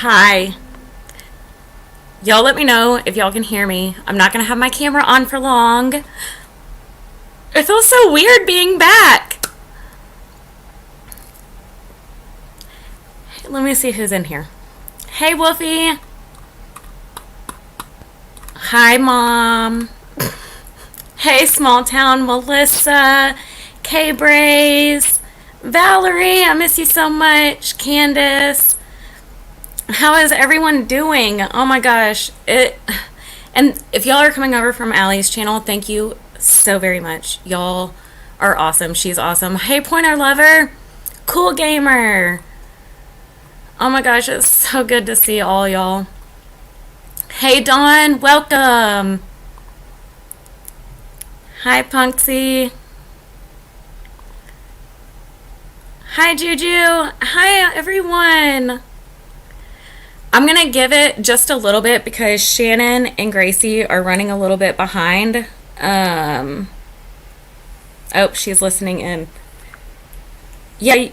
Hi. Y'all let me know if y'all can hear me. I'm not going to have my camera on for long. It feels so weird being back. Let me see who's in here. Hey, Wolfie. Hi, Mom. Hey, small town Melissa. K-Braze. Valerie, I miss you so much. Candace. How is everyone doing? Oh my gosh. And if y'all are coming over from Allie's channel, thank you so very much. Y'all are awesome. She's awesome. Hey, Pointer Lover. Cool Gamer. Oh my gosh, it's so good to see all y'all. Hey, Dawn. Welcome. Hi, Punksy. Hi, Juju. Hi, everyone. I'm going to give it just a little bit because Shannon and Gracie are running a little bit behind. Oh, she's listening in. Yeah,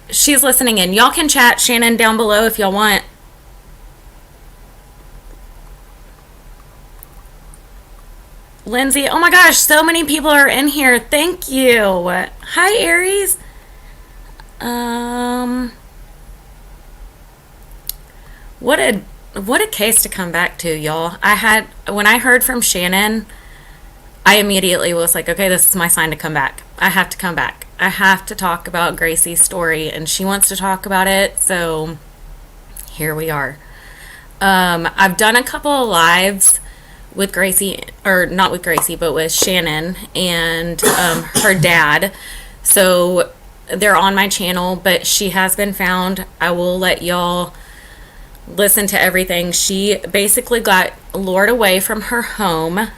she's listening in. Y'all can chat Shannon down below if y'all want. Lindsay, oh my gosh, so many people are in here. Thank you. Hi, Aries. What a case to come back to, y'all. When I heard from Shannon, I immediately was like, okay, this is my sign to come back. I have to come back. I have to talk about Gracie's story, and she wants to talk about it, so here we are. I've done a couple of lives with Gracie, or not with Gracie, but with Shannon and her dad. So they're on my channel, but she has been found. I will let y'all listen to everything. She basically got lured away from her home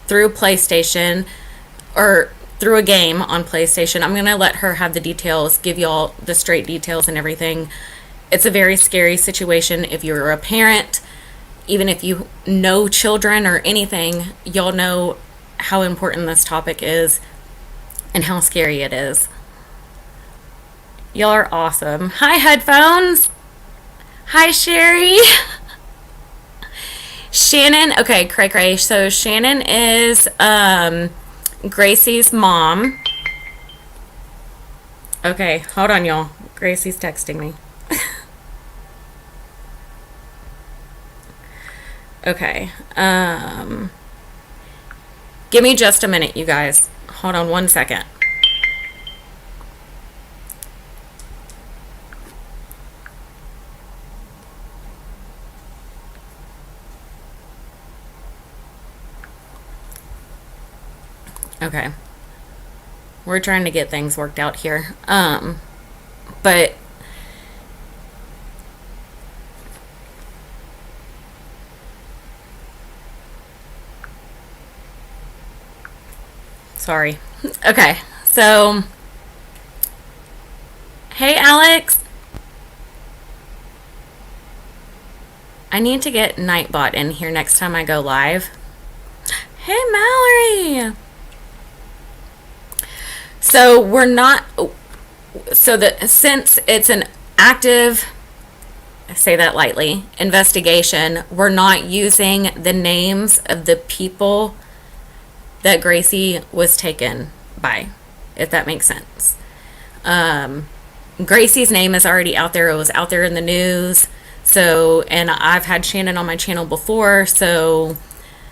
through PlayStation, or through a game on PlayStation. I'm going to let her have the details, give y'all the straight details and everything. It's a very scary situation. If you're a parent, even if you know children or anything, y'all know how important this topic is and how scary it is. Y'all are awesome. Hi, headphones. Hi, Sherry. Shannon, okay, cray. So Shannon is Gracie's mom. Okay, hold on, y'all. Gracie's texting me. Okay. Give me just a minute, you guys. Hold on one second. Okay. We're trying to get things worked out here. But sorry. Okay. So hey, Alex. I need to get Nightbot in here next time I go live. Hey, Mallory. So we're not, since it's an active, I say that lightly, investigation, we're not using the names of the people that Gracie was taken by, if that makes sense. Gracie's name is already out there. It was out there in the news. So, and I've had Shannon on my channel before, so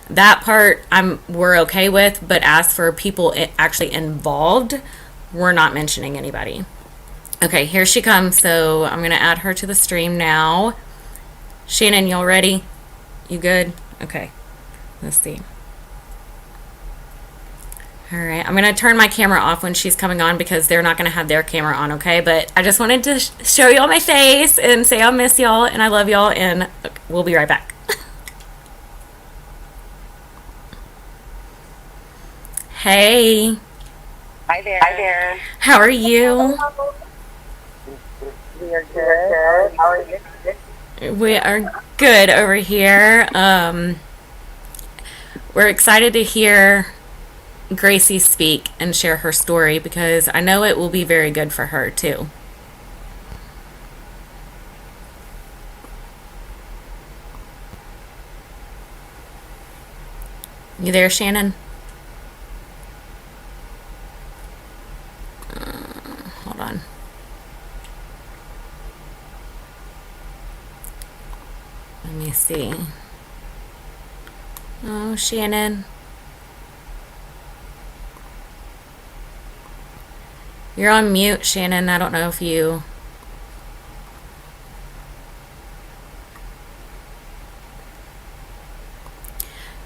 that part we're okay with, but as for people actually involved, we're not mentioning anybody. Okay, here she comes, so I'm going to add her to the stream now. Shannon, y'all ready? You good? Okay, let's see. All right, I'm going to turn my camera off when she's coming on because they're not going to have their camera on, okay? But I just wanted to show y'all my face and say I miss y'all and I love y'all, and we'll be right back. Hey. Hi there. Hi there. How are you? We are good. How are you? We are good over here. We're excited to hear Gracie speak and share her story because I know it will be very good for her too. You there, Shannon? Hold on. Let me see. Oh, Shannon. You're on mute, Shannon. I don't know if you.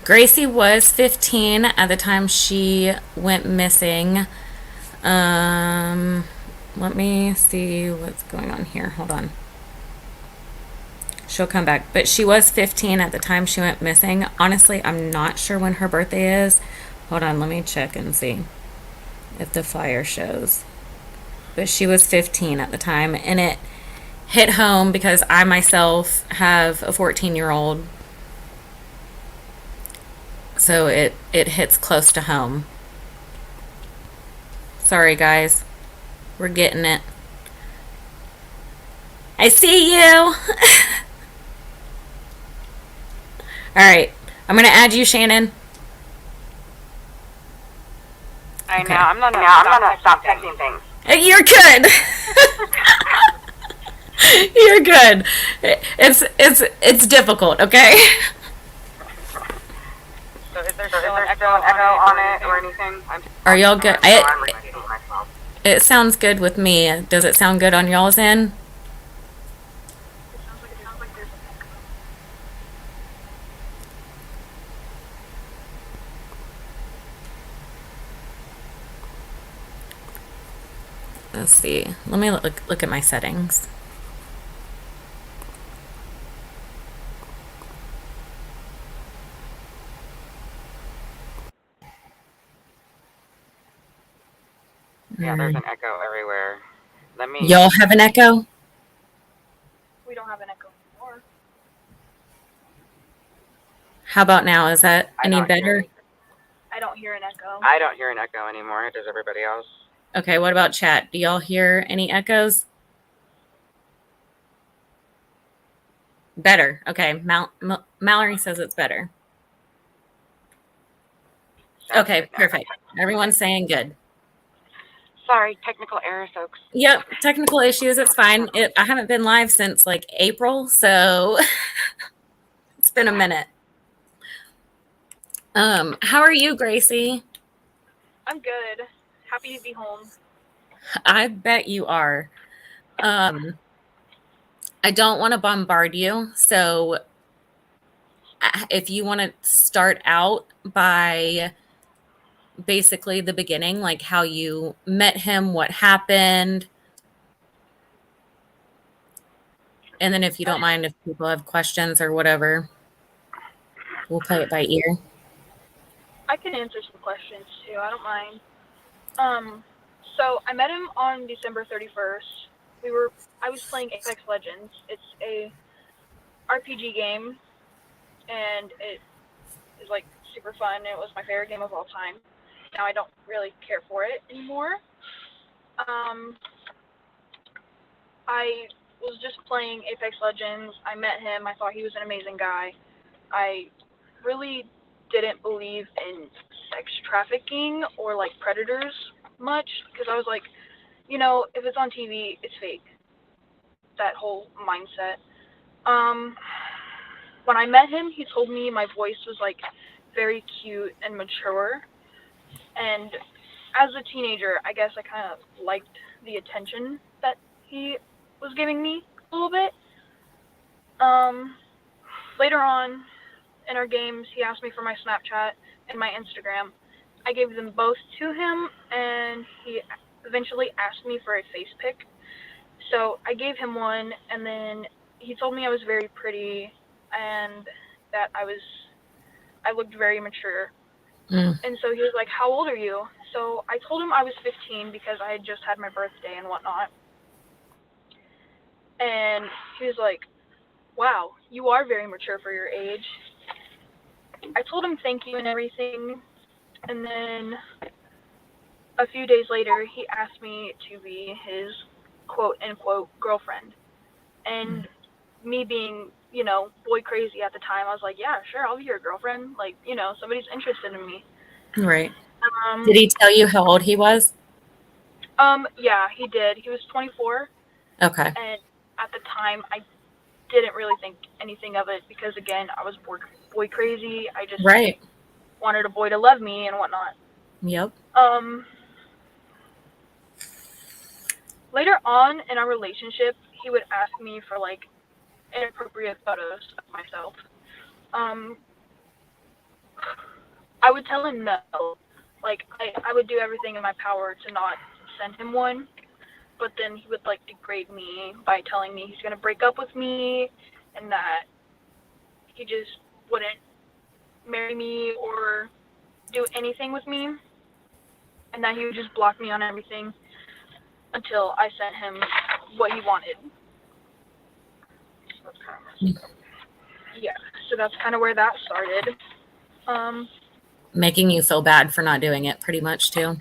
Gracie was 15 at the time she went missing. Um, Let me see what's going on here. Hold on. She'll come back. But she was 15 at the time she went missing. Honestly, I'm not sure when her birthday is. Hold on, let me check and see if the flyer shows. But she was 15 at the time, and it hit home because I myself have a 14-year-old. So it hits close to home. Sorry, guys. We're getting it. I see you. All right. I'm going to add you, Shannon. I Okay. know. I'm gonna stop texting things. You're good. You're good. It's difficult, okay? So is there still an echo on it or anything? Are y'all good? I'm repeating myself. It sounds good with me. Does it sound good on y'all's end? It sounds like there's an echo. Let's see. Let me look at my settings. Yeah, there's an echo everywhere. Let me. Y'all have an echo? We don't have an echo anymore. How about now? Is that I any don't hear better? any. I don't hear an echo. I don't hear an echo anymore. Does everybody else? Okay, what about chat? Do y'all hear any echoes? Better. Okay, Mallory says it's better. Sounds Okay, good now. perfect. Everyone's saying good. Sorry, technical error, folks. Yep, technical issues. It's fine. I haven't been live since like April, so it's been a minute. How are you, Gracie? I'm good. Happy to be home. I bet you are. Um, I don't want to bombard you, so if you want to start out by basically the beginning, like how you met him, what happened, and then if you don't mind, if people have questions or whatever, we'll play it by ear. I can answer some questions too. I don't mind. So I met him on December 31st. I was playing Apex Legends. It's a RPG game, and it is like super fun. It was my favorite game of all time. Now I don't really care for it anymore. Um, I was just playing Apex Legends. I met him. I thought he was an amazing guy. I really didn't believe in sex trafficking or like predators much because I was like, if it's on TV, it's fake. That whole mindset. Um, when I met him, he told me my voice was like very cute and mature. And as a teenager, I guess I kind of liked the attention that he was giving me a little bit. Later on in our games, he asked me for my Snapchat and my Instagram. I gave them both to him, and he eventually asked me for a face pic. So I gave him one, and then he told me I was very pretty and that I looked very mature. And so he was like, "How old are you?" So I told him I was 15 because I had just had my birthday and whatnot. And he was like, "Wow, you are very mature for your age." I told him thank you and everything, and then a few days later, he asked me to be his quote unquote girlfriend. And me being, boy crazy at the time, I was like, yeah, sure, I'll be your girlfriend. Like, somebody's interested in me. Right. Did he tell you how old he was? Yeah, he did. He was 24. Okay. And at the time, I didn't really think anything of it because, again, I was boy crazy. I just wanted a boy to love me and whatnot. Yep. Later on in our relationship, he would ask me for, like, inappropriate photos of myself. I would tell him no. Like, I would do everything in my power to not send him one. But then he would, like, degrade me by telling me he's going to break up with me and that he just wouldn't marry me or do anything with me. And that he would just block me on everything until I sent him what he wanted. Yeah, so that's kind of where that started. Making you feel bad for not doing it, pretty much, too.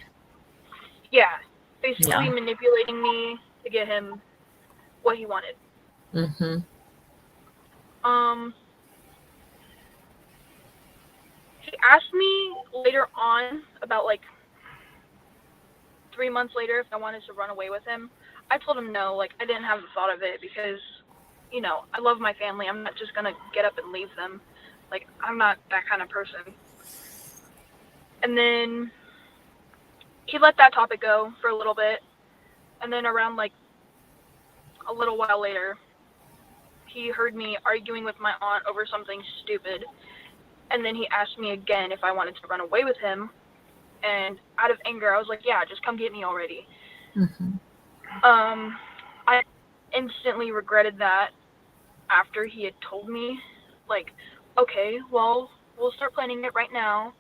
Yeah, basically manipulating me to get him what he wanted. Mm-hmm. He asked me later on, about like 3 months later, if I wanted to run away with him. I told him no, like, I didn't have the thought of it because, I love my family. I'm not just gonna get up and leave them. Like, I'm not that kind of person. And then he let that topic go for a little bit. And then around, like, a little while later, he heard me arguing with my aunt over something stupid. And then he asked me again if I wanted to run away with him. And out of anger, I was like, yeah, just come get me already. Mm-hmm. I instantly regretted that after he had told me, like, okay, well, we'll start planning it right now.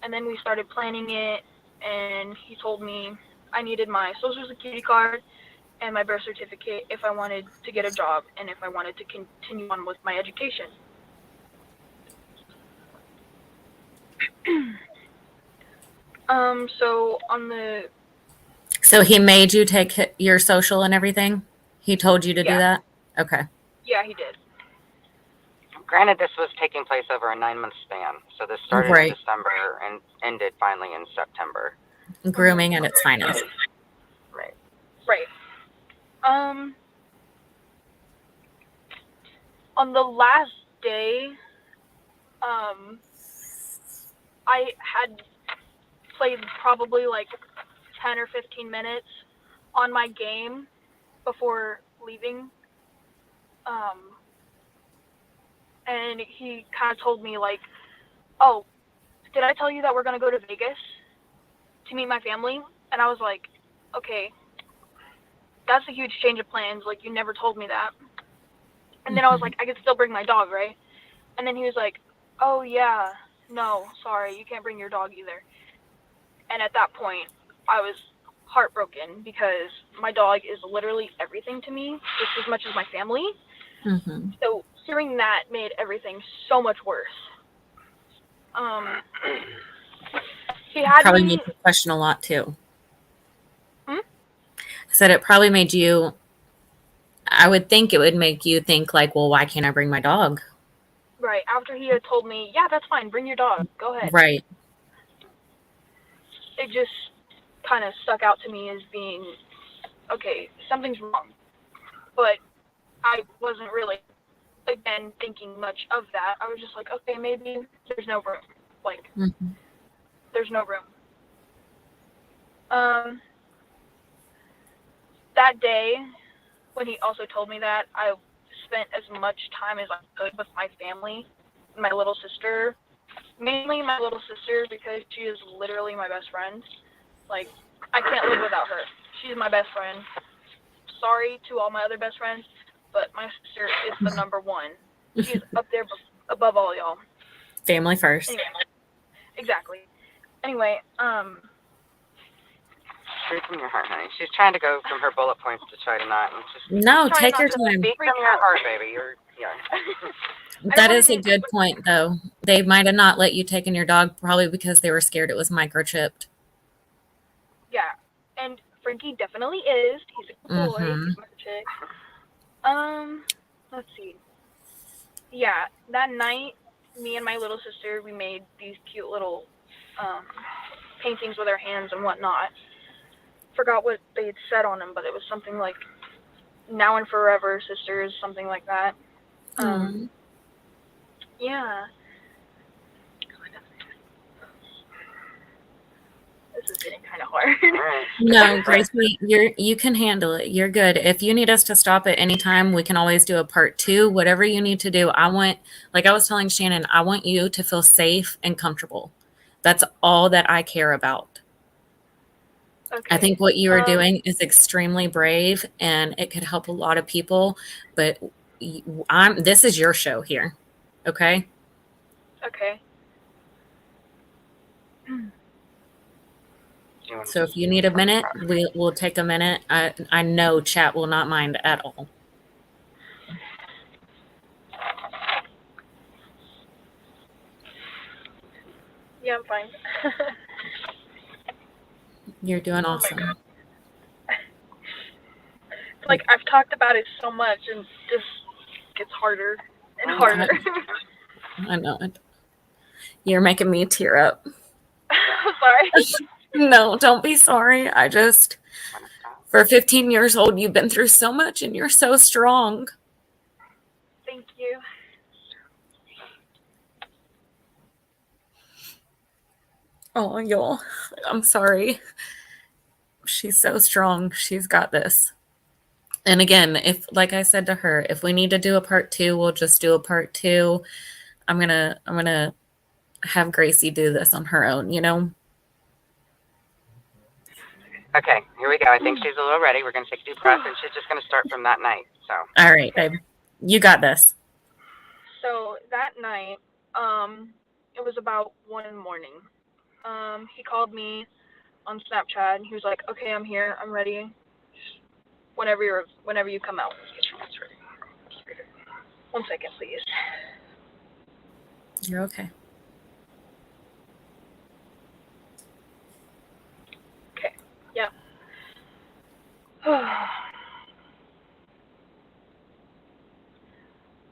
And then we started planning it, and he told me I needed my social security card and my birth certificate if I wanted to get a job and if I wanted to continue on with my education. So he made you take your social and everything? He told you to do that? Okay. Yeah, he did. Granted, this was taking place over a 9-month span, so this started in December and ended finally in September. Grooming at its finest. Right. On the last day, I had played probably like 10 or 15 minutes on my game before leaving. And he kind of told me, like, oh, did I tell you that we're going to go to Vegas to meet my family? And I was like, okay, that's a huge change of plans. Like, you never told me that. And then I was like, I could still bring my dog, right? And then he was like, oh, yeah, no, sorry, you can't bring your dog either. And at that point, I was heartbroken because my dog is literally everything to me, just as much as my family. Mm-hmm. So hearing that made everything so much worse. He had probably made you question a lot too. I said it probably made you, I would think it would make you think like, well, why can't I bring my dog? Right. After he had told me, yeah, that's fine, bring your dog, go ahead. Right. It just kind of stuck out to me as being, okay, something's wrong. But I wasn't really, again, thinking much of that. I was just like, okay, maybe there's no room. Like, there's no room. That day, when he also told me that, I spent as much time as I could with my family, my little sister. Mainly my little sister, because she is literally my best friend. Like, I can't live without her. She's my best friend. Sorry to all my other best friends, but my sister is the number one. She's up there above all y'all. Family first. Anyway, exactly. Anyway, Straight from your heart, honey. She's trying to go from her bullet points to try to not. No, take your time. Speak from your heart, baby. That is a good point, though. They might have not let you take in your dog probably because they were scared it was microchipped. Yeah, and Frankie definitely is. He's a good boy. He's microchipped. let's see. Yeah, that night, me and my little sister, we made these cute little paintings with our hands and whatnot. Forgot what they had said on them, but it was something like "Now and Forever, Sisters," something like that. Yeah. This is getting kind of hard. No, Gracie, you can handle it. You're good. If you need us to stop at any time, we can always do a part 2. Whatever you need to do. Like I was telling Shannon, I want you to feel safe and comfortable. That's all that I care about. Okay. I think what you are doing is extremely brave, and it could help a lot of people. But this is your show here, okay? Okay. So if you need a minute, we'll take a minute. I know chat will not mind at all. Yeah, I'm fine. You're doing awesome. Like, I've talked about it so much, and this gets harder and harder. I know it. You're making me tear up. Sorry. No, don't be sorry. For 15 years old, you've been through so much, and you're so strong. Thank you. Oh, y'all, I'm sorry. She's so strong. She's got this. And again, like I said to her, if we need to do a part 2, we'll just do a part 2. I'm gonna have Gracie do this on her own, Okay, here we go. I think she's a little ready. We're going to take a deep breath, and she's just going to start from that night. So. All right, babe. You got this. So that night, it was about 1 in the morning. He called me on Snapchat, and he was like, "Okay, I'm here. I'm ready. Whenever you come out." 1 second, please. You're okay. Okay. Yeah.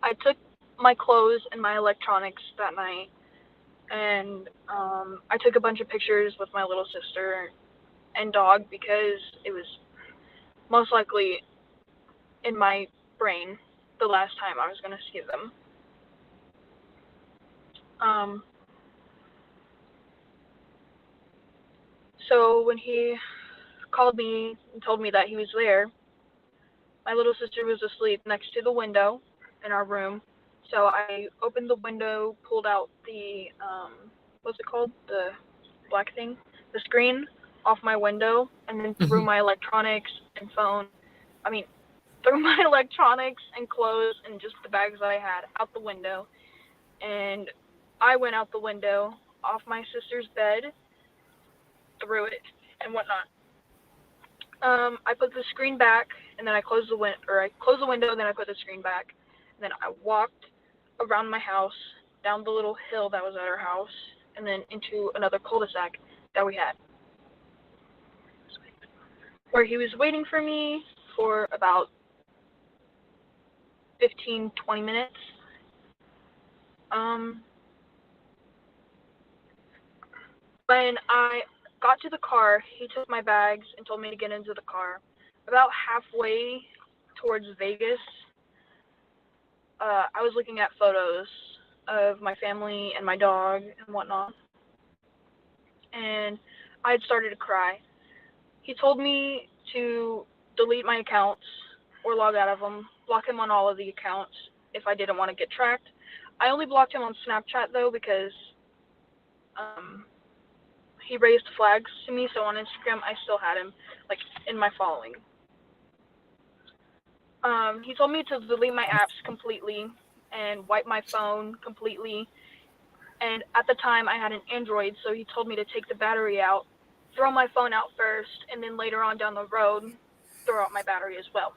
I took my clothes and my electronics that night, and I took a bunch of pictures with my little sister and dog because it was most likely in my brain the last time I was going to see them. So when he called me and told me that he was there, my little sister was asleep next to the window in our room. So I opened the window, pulled out the, what's it called? The black thing? The screen off my window, and then threw my electronics and threw my electronics and clothes and just the bags that I had out the window. And I went out the window, off my sister's bed, through it, and whatnot. I put the screen back, and then I closed the window, and then I put the screen back. And then I walked around my house, down the little hill that was at our house, and then into another cul-de-sac that we had, where he was waiting for me for about 15, 20 minutes. When I got to the car, he took my bags and told me to get into the car. About halfway towards Vegas, I was looking at photos of my family and my dog and whatnot, and I had started to cry. He told me to delete my accounts or log out of them, block him on all of the accounts if I didn't want to get tracked. I only blocked him on Snapchat, though, because he raised flags to me, so on Instagram I still had him, like, in my following. He told me to delete my apps completely and wipe my phone completely. And at the time I had an Android, so he told me to take the battery out, throw my phone out first, and then later on down the road, throw out my battery as well.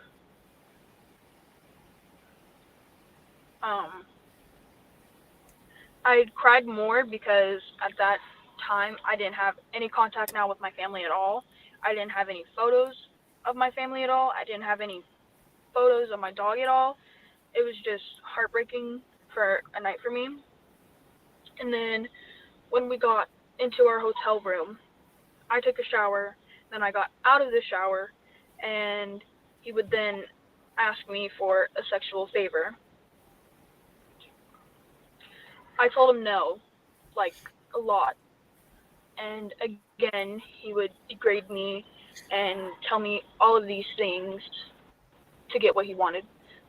I cried more because at that time I didn't have any contact now with my family at all. I didn't have any photos of my family at all. I didn't have any photos of my dog at all. it was just heartbreaking for a night for me. And then when we got into our hotel room, I took a shower, then I got out of the shower, and he would then ask me for a sexual favor. I told him no, like a lot. And again, he would degrade me and tell me all of these things to get what he wanted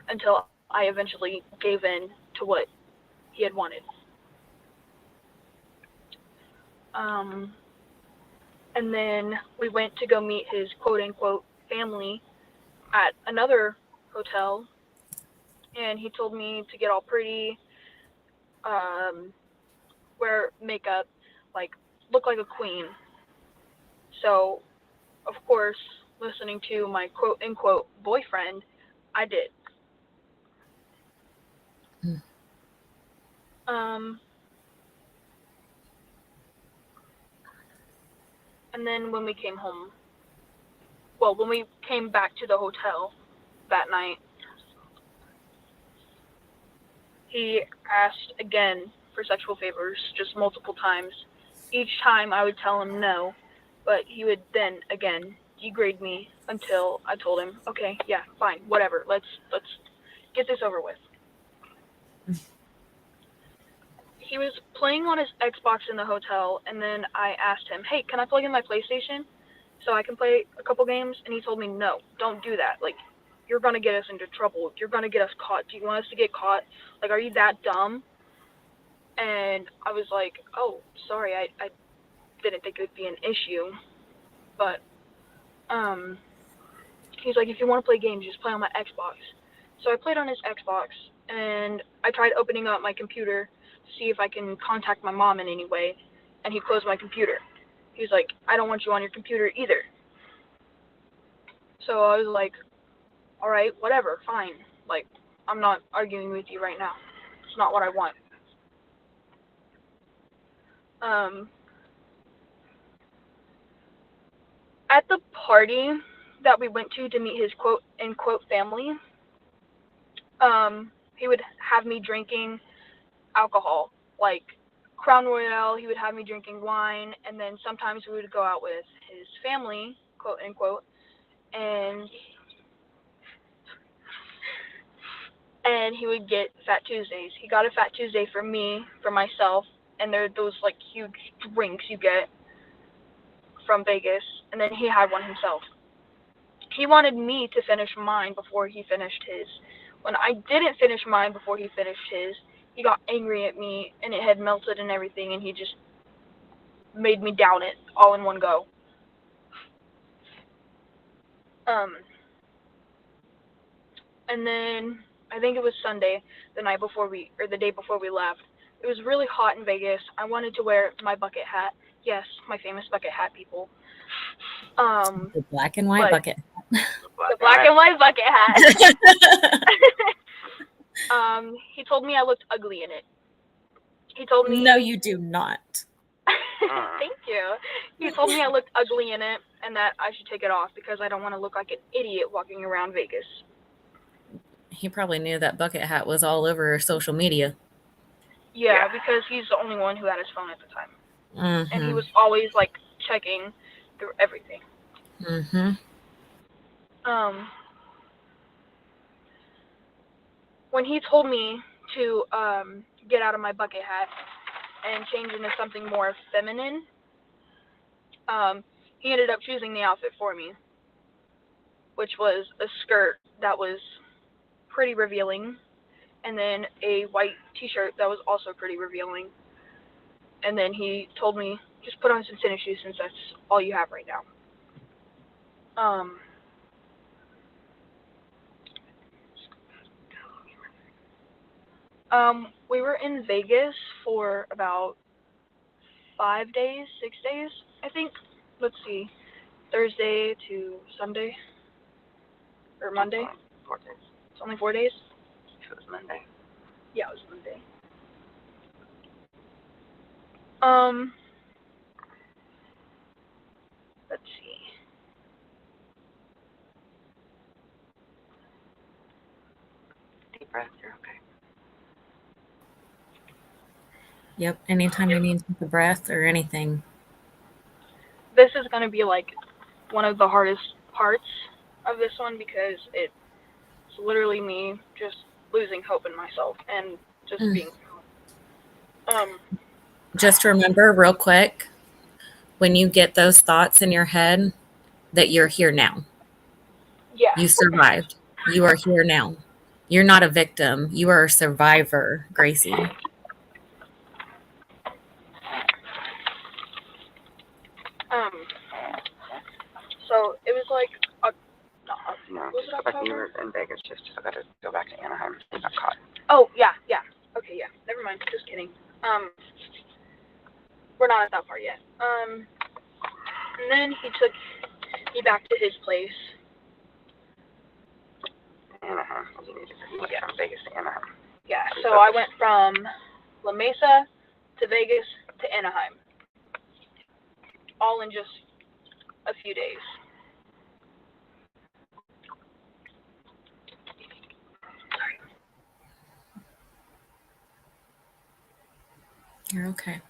until I eventually gave in to what he had wanted. Um, and then we went to go meet his quote unquote family at another hotel, and he told me to get all pretty, um, wear makeup, like look like a queen. So, of course, listening to my quote unquote boyfriend, I did. Mm. Um, and then when we came home, well, when we came back to the hotel that night, he asked again for sexual favors, just multiple times. Each time I would tell him no, but he would then again degrade me until I told him, okay, yeah, fine, whatever, let's get this over with. He was playing on his Xbox in the hotel, and then I asked him, hey, can I plug in my PlayStation so I can play a couple games? And he told me, no, don't do that. Like, you're going to get us into trouble. You're going to get us caught. Do you want us to get caught? Like, are you that dumb? And I was like, oh, sorry, I didn't think it would be an issue. But, he's like, if you want to play games, just play on my Xbox. So I played on his Xbox, and I tried opening up my computer to see if I can contact my mom in any way, and he closed my computer. He's like, I don't want you on your computer either. So I was like, all right, whatever, fine. Like, I'm not arguing with you right now. It's not what I want. At the party that we went to meet his quote unquote family, he would have me drinking alcohol, like Crown Royale. He would have me drinking wine, and then sometimes we would go out with his family, quote unquote, and he would get Fat Tuesdays. He got a Fat Tuesday for me, for myself, and they're those like huge drinks you get from Vegas, and then he had one himself. He wanted me to finish mine before he finished his. When I didn't finish mine before he finished his, he got angry at me, and it had melted and everything, and he just made me down it all in one go. And then I think it was Sunday, the day before we left. It was really hot in Vegas. I wanted to wear my bucket hat. Yes, my famous bucket hat, people. The black and white bucket. The black and white bucket hat. He told me I looked ugly in it. He told me. No, you do not. Thank you. He told me I looked ugly in it and that I should take it off because I don't want to look like an idiot walking around Vegas. He probably knew that bucket hat was all over social media. Yeah, because he's the only one who had his phone at the time. Mm-hmm. And he was always, like, checking through everything. Mm-hmm. When he told me to get out of my bucket hat and change into something more feminine, he ended up choosing the outfit for me, which was a skirt that was pretty revealing, and then a white t-shirt that was also pretty revealing. And then he told me, just put on some tennis shoes since that's all you have right now. We were in Vegas for about 5 days, 6 days, I think. Let's see, Thursday to Sunday, or Monday. 4 days. It's only 4 days? It was Monday. Yeah, it was Monday. Let's see. breath, you're okay. Yep. Anytime you need to take a breath or anything. This is going to be like one of the hardest parts of this one because it's literally me just losing hope in myself and just being Just remember real quick, when you get those thoughts in your head, that you're here now. Yeah. You survived. You are here now. You're not a victim. You are a survivor, Gracie. So it was like No, was it October? You were in Vegas. Just I got to go back to Anaheim. I got caught. Oh yeah. Okay, yeah. Never mind. Just kidding. We're not at that part yet. And then he took me back to his place. Anaheim. You went from Vegas to Anaheim. Yeah. So I went from La Mesa to Vegas to Anaheim, all in just a few days. You're okay.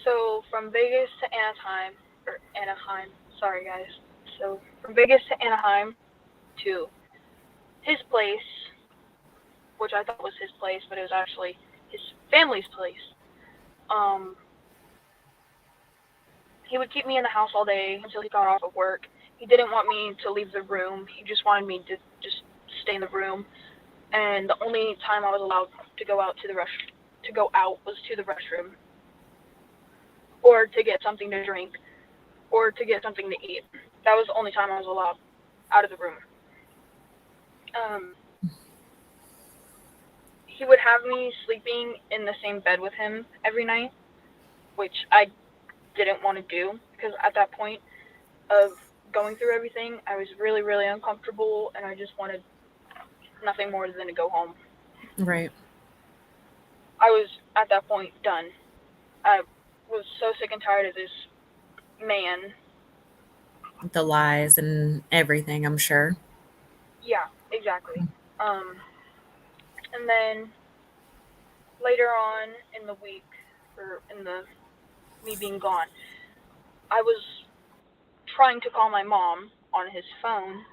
So from Vegas to Anaheim, sorry guys. So from Vegas to Anaheim to his place, which I thought was his place, but it was actually his family's place. He would keep me in the house all day until he got off of work. He didn't want me to leave the room. He just wanted me to just stay in the room. And the only time I was allowed to go out was to the restroom, or to get something to drink, or to get something to eat. That was the only time I was allowed out of the room. He would have me sleeping in the same bed with him every night, which I didn't want to do because at that point of going through everything, I was really, really uncomfortable and I just wanted nothing more than to go home. Right. I was at that point done. I was so sick and tired of this man. The lies and everything, I'm sure. Yeah, exactly. And then later on in the week, or in the me being gone, I was trying to call my mom on his phone,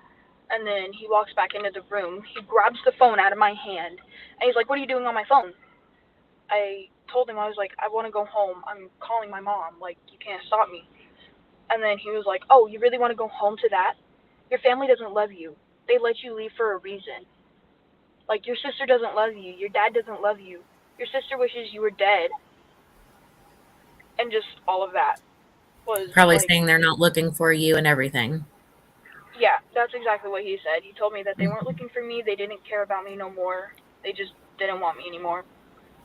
and then he walks back into the room. He grabs the phone out of my hand, and he's like, "What are you doing on my phone?" I told him, I was like, "I want to go home. I'm calling my mom. Like, you can't stop me." And then he was like, "Oh, you really want to go home to that? Your family doesn't love you. They let you leave for a reason. Like, your sister doesn't love you. Your dad doesn't love you. Your sister wishes you were dead." And just all of that was Probably like, saying they're not looking for you and everything. yeah, that's exactly what he said. He told me that they weren't looking for me. They didn't care about me no more. They just didn't want me anymore.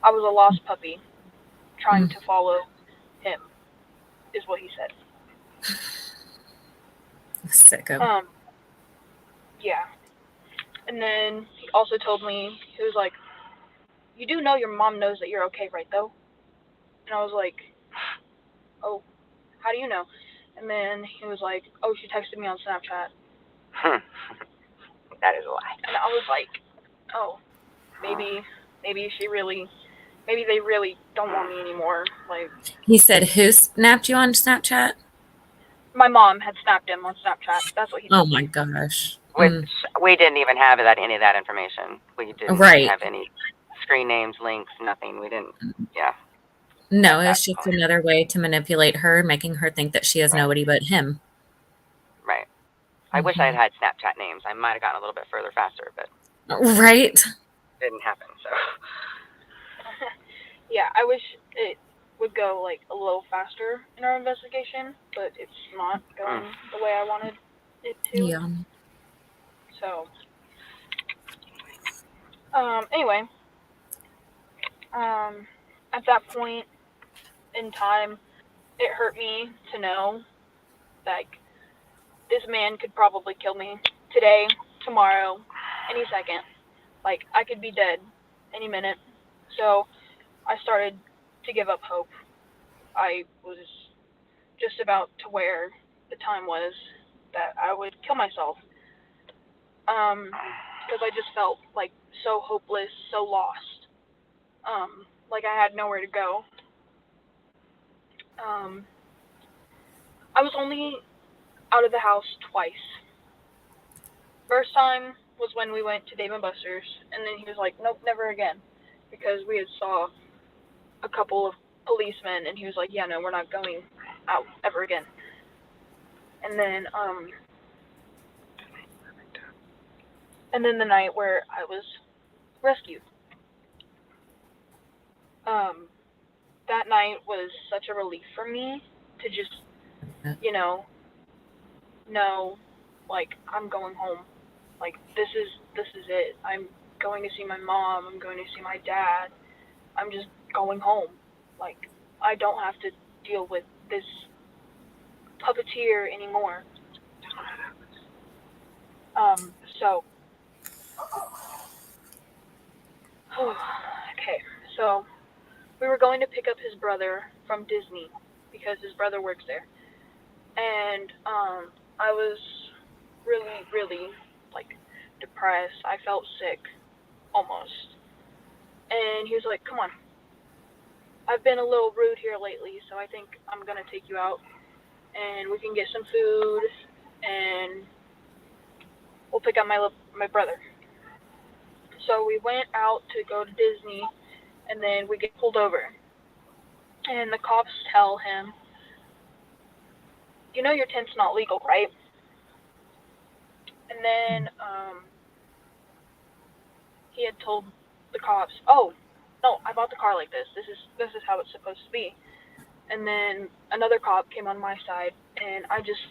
I was a lost puppy trying to follow him, is what he said. Sicko. Yeah. And then he also told me, he was like, "You do know your mom knows that you're okay, right, though?" And I was like, "Oh, how do you know?" And then he was like, "Oh, she texted me on Snapchat." That is a lie. And I was like, "Oh, maybe they really don't want me anymore." Like, He said, who snapped you on Snapchat? my mom had snapped him on Snapchat. That's what he told Oh my me. gosh. Which we didn't even have any of that information. We didn't have any screen names, links, nothing. We didn't. Yeah. No, it's just another way to manipulate her, making her think that she has nobody but him. Right. I wish I had had Snapchat names. I might have gotten a little bit further faster, but right. Didn't happen. So. Yeah, I wish it would go like a little faster in our investigation, but it's not going the way I wanted it to. Yeah. So, anyway, at that point in time, it hurt me to know that this man could probably kill me today, tomorrow, any second. Like, I could be dead any minute. So, I started to give up hope. I was just about to where the time was that I would kill myself. because I just felt like so hopeless, so lost, like I had nowhere to go. Um, I was only out of the house twice. First time was when we went to Dave and Buster's, and then he was like, "Nope, never again," because we had saw a couple of policemen, and he was like, "Yeah, no, we're not going out ever again." And then the night where I was rescued. That night was such a relief for me to just, you know, like, I'm going home. Like, this is it. I'm going to see my mom. I'm going to see my dad. I'm just going home. Like, I don't have to deal with this puppeteer anymore. So, okay, so we were going to pick up his brother from Disney because his brother works there. And I was really, really, like, depressed. I felt sick, almost. And he was like, "Come on. I've been a little rude here lately, so I think I'm going to take you out. And we can get some food, and we'll pick up my brother." So we went out to go to Disney, and then we get pulled over. And the cops tell him, "You know your tent's not legal, right?" And then he had told the cops, "Oh, no, I bought the car like this. This is how it's supposed to be." And then another cop came on my side, and I just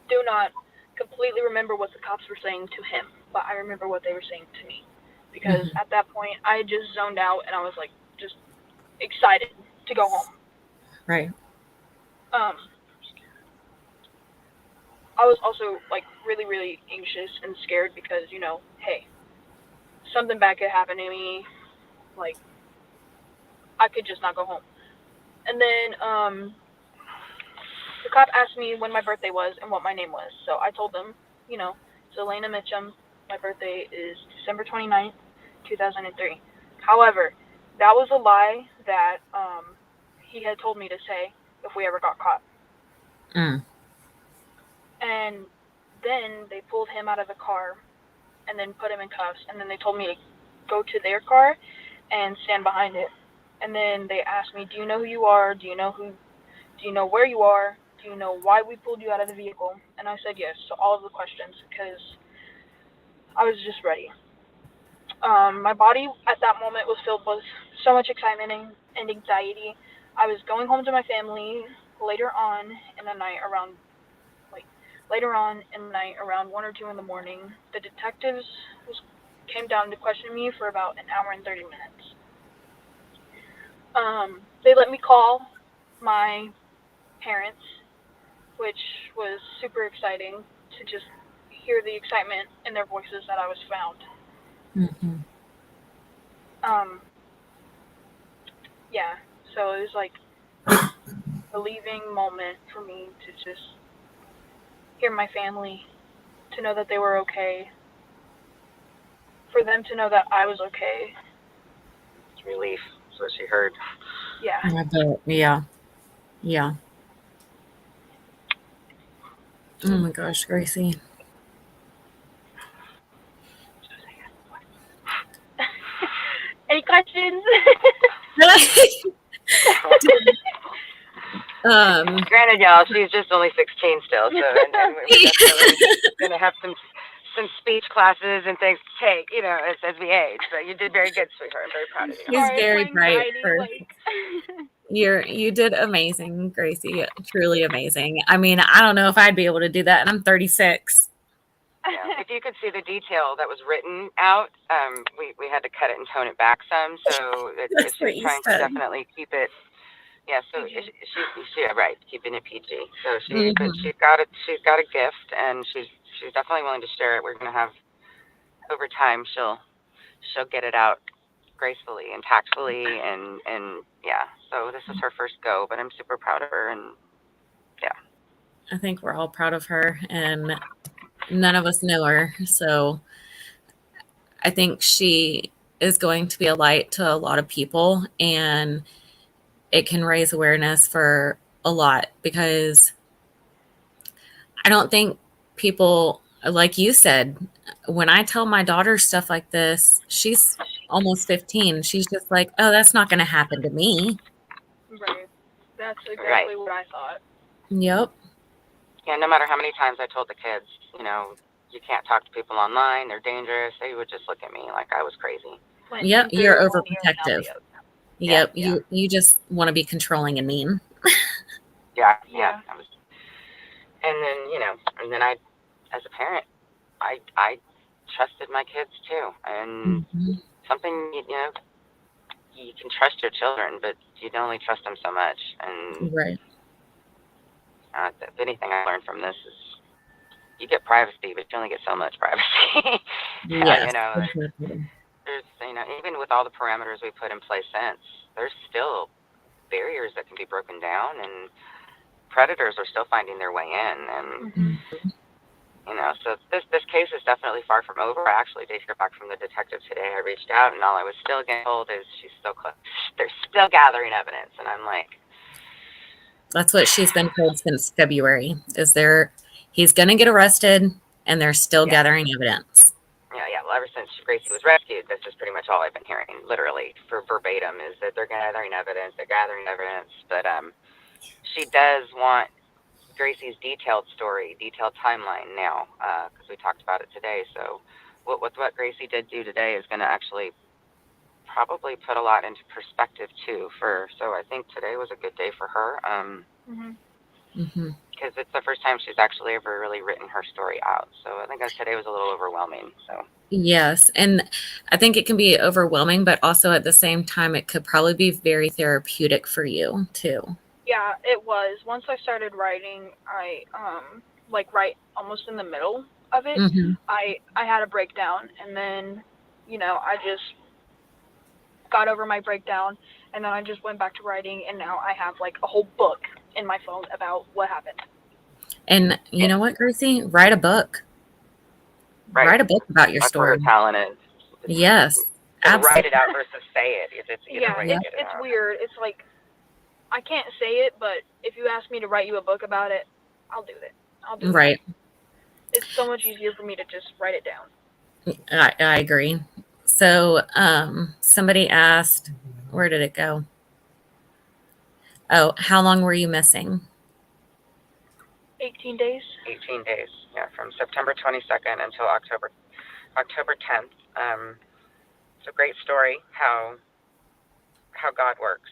do not completely remember what the cops were saying to him, but I remember what they were saying to me. Because at that point, I just zoned out, and I was, like, just excited to go home. Right. I was also, like, really, really anxious and scared because, hey, something bad could happen to me. Like, I could just not go home. And then, the cop asked me when my birthday was and what my name was. So I told them, it's Elena Mitchem. My birthday is December 29th, 2003. However, that was a lie that he had told me to say if we ever got caught. And then they pulled him out of the car and then put him in cuffs. And then they told me to go to their car and stand behind it. And then they asked me, "Do you know who you are? Do you know where you are? Do you know why we pulled you out of the vehicle?" And I said yes to all of the questions because I was just ready. My body at that moment was filled with so much excitement and anxiety. I was going home to my family later on in the night around 1 or 2 in the morning. The detectives came down to question me for about an hour and 30 minutes. They let me call my parents, which was super exciting to just hear the excitement in their voices that I was found. Yeah, so it was like a relieving moment for me to just hear my family, to know that they were okay, for them to know that I was okay. It's relief. That's what she heard. Yeah. Yeah. Oh my gosh, Gracie. Any questions? Granted, y'all, she's just only 16 still, so and we're definitely gonna have some speech classes and things to take, as we age. But you did very good, sweetheart. I'm very proud of you. She's very bright. You did amazing, Gracie. Truly amazing. I mean, I don't know if I'd be able to do that, and I'm 36. Yeah. If you could see the detail that was written out, we had to cut it and tone it back some, so she's trying to definitely keep it. Yeah, so right, keeping it PG. So but she's got a gift, and she's definitely willing to share it. We're gonna have, over time, she'll get it out gracefully and tactfully, and yeah. So this is her first go, but I'm super proud of her, and yeah. I think we're all proud of her, and None of us know her. So I think she is going to be a light to a lot of people, and it can raise awareness for a lot, because I don't think people, like you said, when I tell my daughter stuff like this, she's almost 15. She's just like, oh, that's not going to happen to me. Right. That's Right. exactly what I thought. Yep. Yeah, no matter how many times I told the kids, you can't talk to people online, they're dangerous, they would just look at me like I was crazy. Yep. You're overprotective. Yeah. Yep. You just want to be controlling and mean. Yeah. Yeah. And then I, as a parent, I trusted my kids too. And something, you can trust your children, but you can only trust them so much. And Right. if anything I learned from this is you get privacy, but you only get so much privacy. Yes. There's, even with all the parameters we put in place since, there's still barriers that can be broken down, and predators are still finding their way in. And so this case is definitely far from over. I actually did hear back from the detective today. I reached out, and all I was still getting told is she's still close. They're still gathering evidence, and I'm like, that's what she's been told since February. He's going to get arrested, and they're still gathering evidence. Yeah. Well, ever since Gracie was rescued, this is pretty much all I've been hearing, literally, for verbatim, is that they're gathering evidence. But she does want Gracie's detailed story, detailed timeline now, because we talked about it today. So what Gracie did do today is going to actually probably put a lot into perspective too. So I think today was a good day for her, because it's the first time she's actually ever really written her story out. So I think today was a little overwhelming. So yes, and I think it can be overwhelming, but also at the same time, it could probably be very therapeutic for you too. Yeah, it was. Once I started writing, I right almost in the middle of it, I had a breakdown, and then I just got over my breakdown, and then I just went back to writing, and now I have like a whole book in my phone about what happened. And you know what, Gracie? Write a book. Right. Write a book about your story. That's where her talent is. Yes. Absolutely. Write it out versus say it. It's weird. It's like, I can't say it, but if you ask me to write you a book about it, I'll do it. Right. It's so much easier for me to just write it down. I agree. So somebody asked, where did it go? Oh, how long were you missing? 18 days. 18 days, yeah, from September 22nd until October 10th. It's a great story how God works.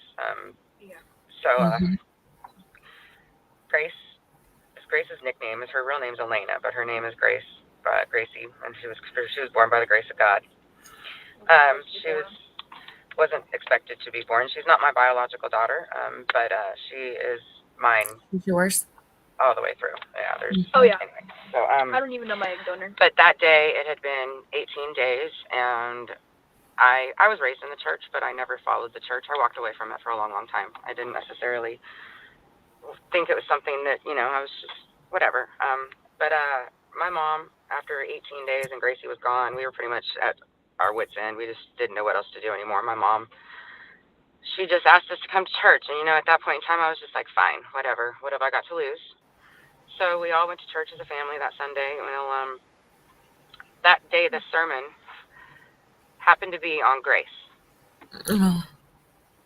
Grace's nickname is, her real name's Elena, but her name is Gracie, and she was born by the grace of God. She wasn't expected to be born. She's not my biological daughter, but she is mine. Who's yours? All the way through. Yeah. Anyway. So I don't even know my egg donor. But that day it had been 18 days, and I was raised in the church, but I never followed the church. I walked away from it for a long, long time. I didn't necessarily think it was something that, I was just whatever. But my mom, after 18 days and Gracie was gone, we were pretty much at our wits' end. We just didn't know what else to do anymore. My mom, she just asked us to come to church, and at that point in time, I was just like, fine, whatever. What have I got to lose? So we all went to church as a family that Sunday. That day, the sermon happened to be on grace.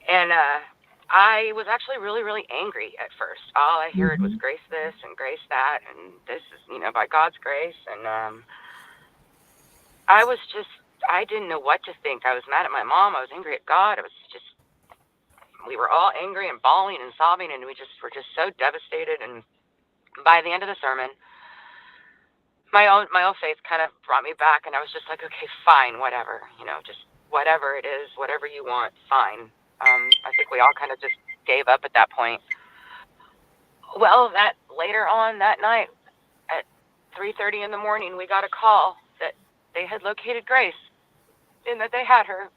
And I was actually really, really angry at first. All I heard was grace this and grace that, and this is, by God's grace. And I didn't know what to think. I was mad at my mom. I was angry at God. We were all angry and bawling and sobbing, and we were just so devastated. And by the end of the sermon, my own faith kind of brought me back, and I was just like, okay, fine, whatever, just whatever it is, whatever you want, fine. I think we all kind of just gave up at that point. Well, that later on that night at 3:30 in the morning, we got a call that they had located Grace and that they had her.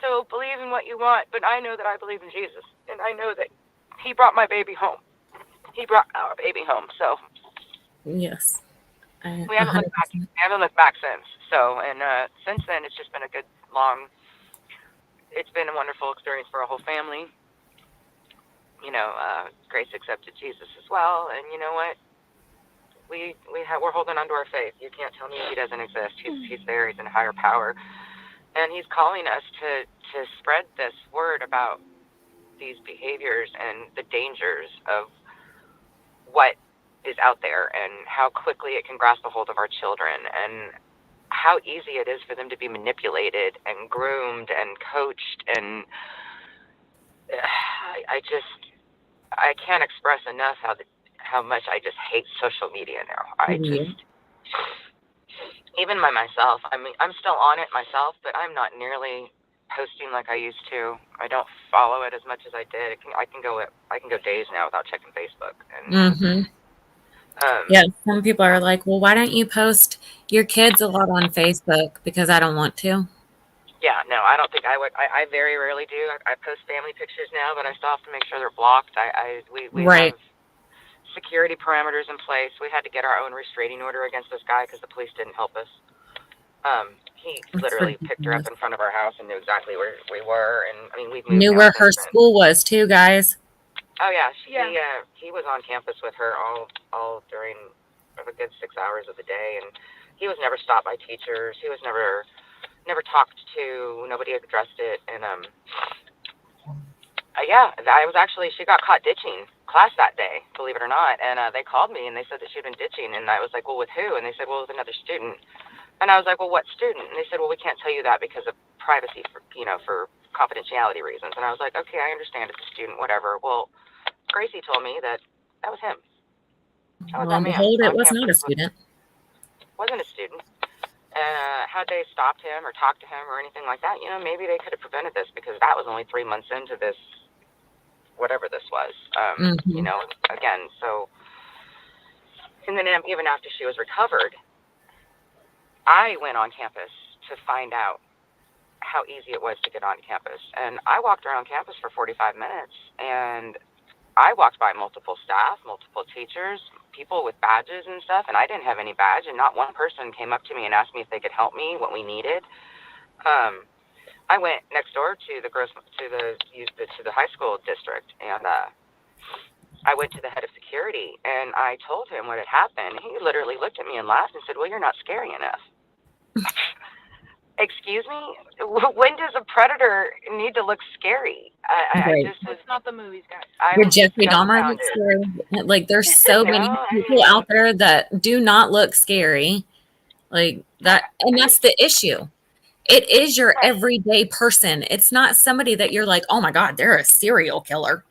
So believe in what you want, but I know that I believe in Jesus, and I know that he brought my baby home. He brought our baby home. So Yes. We haven't looked back. 100%. We haven't looked back since. So, and since then, it's just been a good long. It's been a wonderful experience for our whole family. You know, Grace accepted Jesus as well, and you know what? We're holding on to our faith. You can't tell me he doesn't exist. He's there. He's in higher power, and he's calling us to spread this word about these behaviors and the dangers of what is out there and how quickly it can grasp a hold of our children and how easy it is for them to be manipulated and groomed and coached. And I can't express enough how much I just hate social media now. Even by myself, I mean, I'm still on it myself, but I'm not nearly posting like I used to. I don't follow it as much as I did. I can go days now without checking Facebook. And yeah, some people are like, well, why don't you post your kids a lot on Facebook? Because I don't want to. Yeah, no, I don't think I would. I very rarely do. I post family pictures now, but I still have to make sure they're blocked. We Right. have security parameters in place. We had to get our own restraining order against this guy because the police didn't help us. He literally picked her up in front of our house and knew exactly where we were. And I mean, we've moved knew where her school was too, guys. Oh yeah, he was on campus with her all during a good 6 hours of the day, and he was never stopped by teachers. He was never talked to. Nobody addressed it. And she got caught ditching class that day, believe it or not. And they called me and they said that she'd been ditching, and I was like, well, with who? And they said, well, with another student. And I was like, well, what student? And they said, well, we can't tell you that because of privacy for confidentiality reasons. And I was like, okay, I understand it's a student, whatever. Well, Gracie told me that was him. Lo and behold, it was not a student. Wasn't a student. Had they stopped him or talked to him or anything like that, maybe they could have prevented this, because that was only 3 months into this, whatever this was. Again, so, and then even after she was recovered, I went on campus to find out how easy it was to get on campus. And I walked around campus for 45 minutes, and I walked by multiple staff, multiple teachers, people with badges and stuff, and I didn't have any badge, and not one person came up to me and asked me if they could help me, what we needed. I went next door to the high school district, and I went to the head of security, and I told him what had happened. He literally looked at me and laughed and said, well, you're not scary enough. Excuse me? When does a predator need to look scary? It's not the movies, guys. Would Jeffrey Dahmer look scary? Like, there's so many people out there that do not look scary. Like that, and that's the issue. It is your everyday person. It's not somebody that you're like, oh my God, they're a serial killer.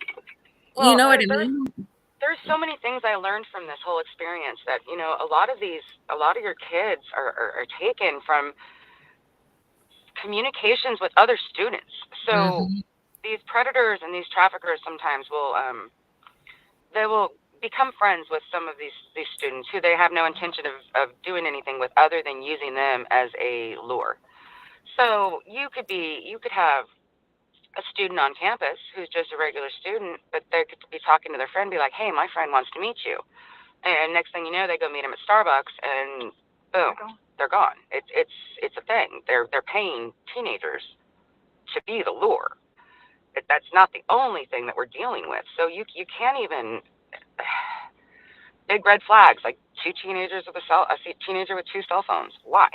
Well, you know what I mean? There's so many things I learned from this whole experience that, a lot of your kids are taken from communications with other students. So these predators and these traffickers sometimes will become friends with some of these students who they have no intention of doing anything with other than using them as a lure. So you could have a student on campus who's just a regular student, but they could be talking to their friend, be like, hey, my friend wants to meet you. And next thing you know, they go meet him at Starbucks, and boom, they're gone. It's a thing. They're paying teenagers to be the lure. That's not the only thing that we're dealing with. So you can't even big red flags, like a teenager with 2 cell phones. Why?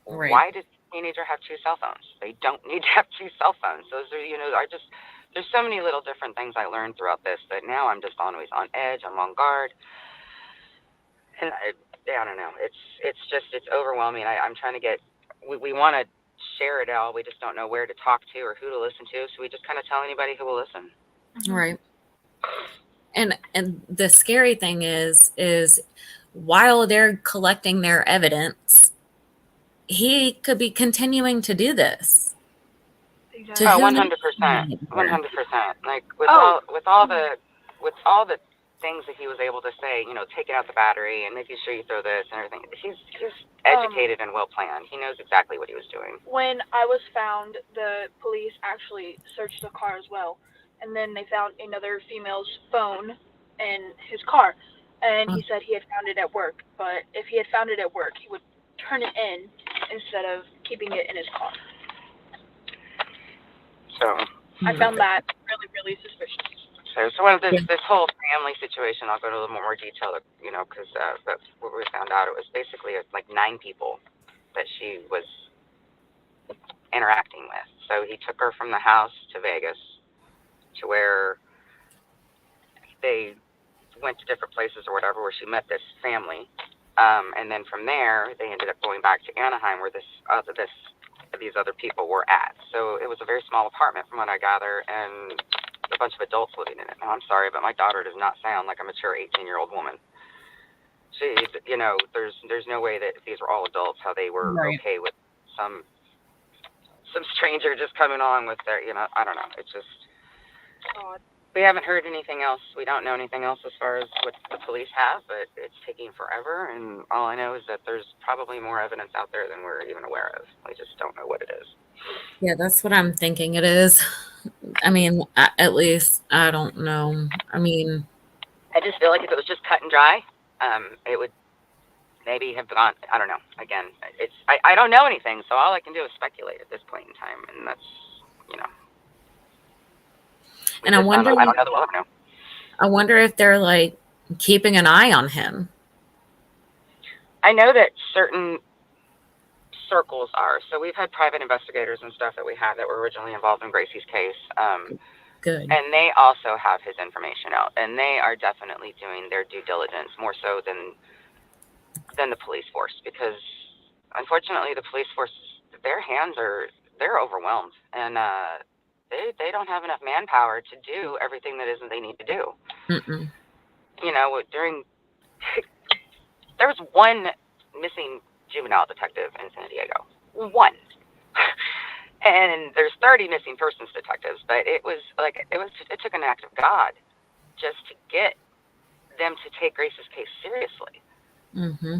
Right. Why does a teenager have 2 cell phones? They don't need to have 2 cell phones. Those are, there's so many little different things I learned throughout this that now I'm just always on edge. I'm on guard. And I don't know. It's overwhelming. I'm trying to we want to share it all. We just don't know where to talk to or who to listen to. So we just kind of tell anybody who will listen. Right. And the scary thing is while they're collecting their evidence, he could be continuing to do this. Exactly. 100%. 100%. Like with all the things that he was able to say, taking out the battery and making sure you throw this and everything. He's educated and well planned. He knows exactly what he was doing. When I was found, the police actually searched the car as well, and then they found another female's phone in his car. and he said he had found it at work. But if he had found it at work, he would turn it in instead of keeping it in his car. So I found that really, really suspicious. So one of this whole family situation, I'll go into a little more detail, because that's what we found out. It was basically like 9 people that she was interacting with. So he took her from the house to Vegas, to where they went to different places or whatever, where she met this family, and then from there they ended up going back to Anaheim, where these other people were at. So it was a very small apartment, from what I gather, and a bunch of adults living in it. Now, I'm sorry, but my daughter does not sound like a mature 18-year-old woman. She's, there's no way that if these were all adults, how they were okay with some stranger just coming on with their, I don't know. It's just, we haven't heard anything else. We don't know anything else as far as what the police have, but it's taking forever. And all I know is that there's probably more evidence out there than we're even aware of. We just don't know what it is. Yeah, that's what I'm thinking it is. I mean, at least, I don't know. I mean, I just feel like if it was just cut and dry, it would maybe have gone, I don't know. Again, I don't know anything, so all I can do is speculate at this point in time, and that's, and I wonder, I don't know the law now. I wonder if they're like keeping an eye on him. I know that certain circles are. So we've had private investigators and stuff that we have that were originally involved in Gracie's case. Good. And they also have his information out, and they are definitely doing their due diligence more so than the police force, because unfortunately the police force, they're overwhelmed, and they don't have enough manpower to do everything that they need to do. Mm-mm. There was one missing juvenile detective in San Diego. One. And there's 30 missing persons detectives, but it took an act of God just to get them to take Grace's case seriously. Mm-hmm.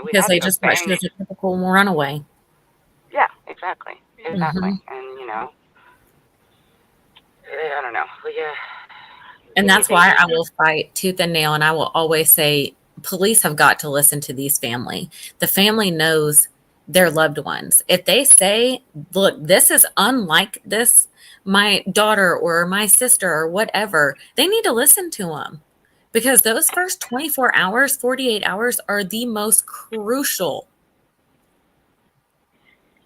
Because they just thought she was a typical runaway. Yeah, exactly. Mm-hmm. And I don't know. Yeah. And that's why I will fight tooth and nail, and I will always say, police have got to listen to these family. The family knows their loved ones. If they say, look, this is unlike this, my daughter or my sister or whatever, they need to listen to them, because those first 24 hours, 48 hours are the most crucial.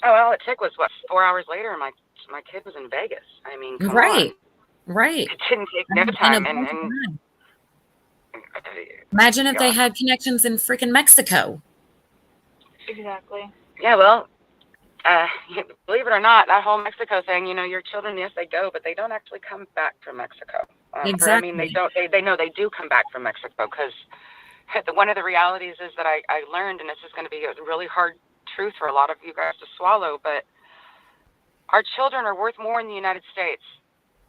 Oh, all it took was 4 hours later, my kid was in Vegas. I mean, come right. on. Right. It didn't take no time. Imagine if they had connections in freaking Mexico. Exactly. Yeah, well, believe it or not, that whole Mexico thing, your children, yes, they go, but they don't actually come back from Mexico. Exactly. They don't. They know they do come back from Mexico, because one of the realities is that I learned, and this is going to be a really hard truth for a lot of you guys to swallow, but our children are worth more in the United States.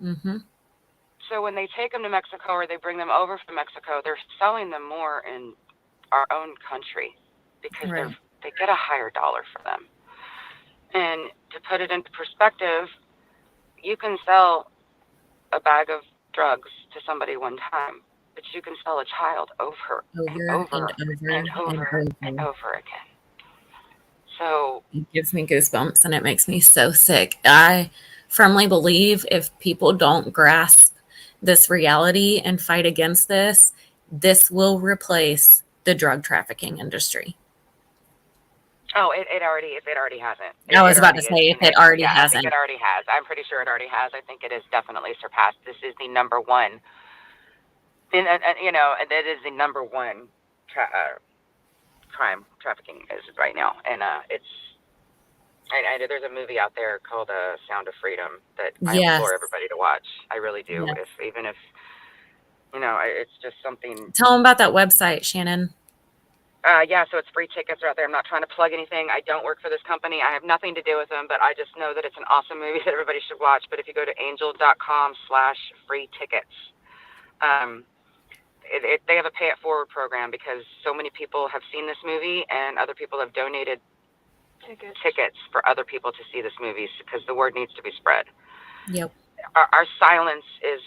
Mm-hmm. So when they take them to Mexico, or they bring them over from Mexico, they're selling them more in our own country, because they get a higher dollar for them. And to put it into perspective, you can sell a bag of drugs to somebody one time, but you can sell a child over and over again. So it gives me goosebumps, and it makes me so sick. I firmly believe if people don't grasp this reality and fight against this, this will replace the drug trafficking industry. Oh, it already hasn't. I was about to say, if it already hasn't. I think it already has. I'm pretty sure it already has. I think it is definitely surpassed. This is the number one. And that is the number one crime, trafficking is right now. And there's a movie out there called Sound of Freedom that I implore everybody to watch. I really do. Yes. Even if it's just something. Tell them about that website, Shannon. So it's free tickets are out there. I'm not trying to plug anything. I don't work for this company. I have nothing to do with them, but I just know that it's an awesome movie that everybody should watch. But if you go to angel.com/free tickets, they have a pay it forward program, because so many people have seen this movie, and other people have donated tickets for other people to see this movie, because the word needs to be spread. Yep. Our silence is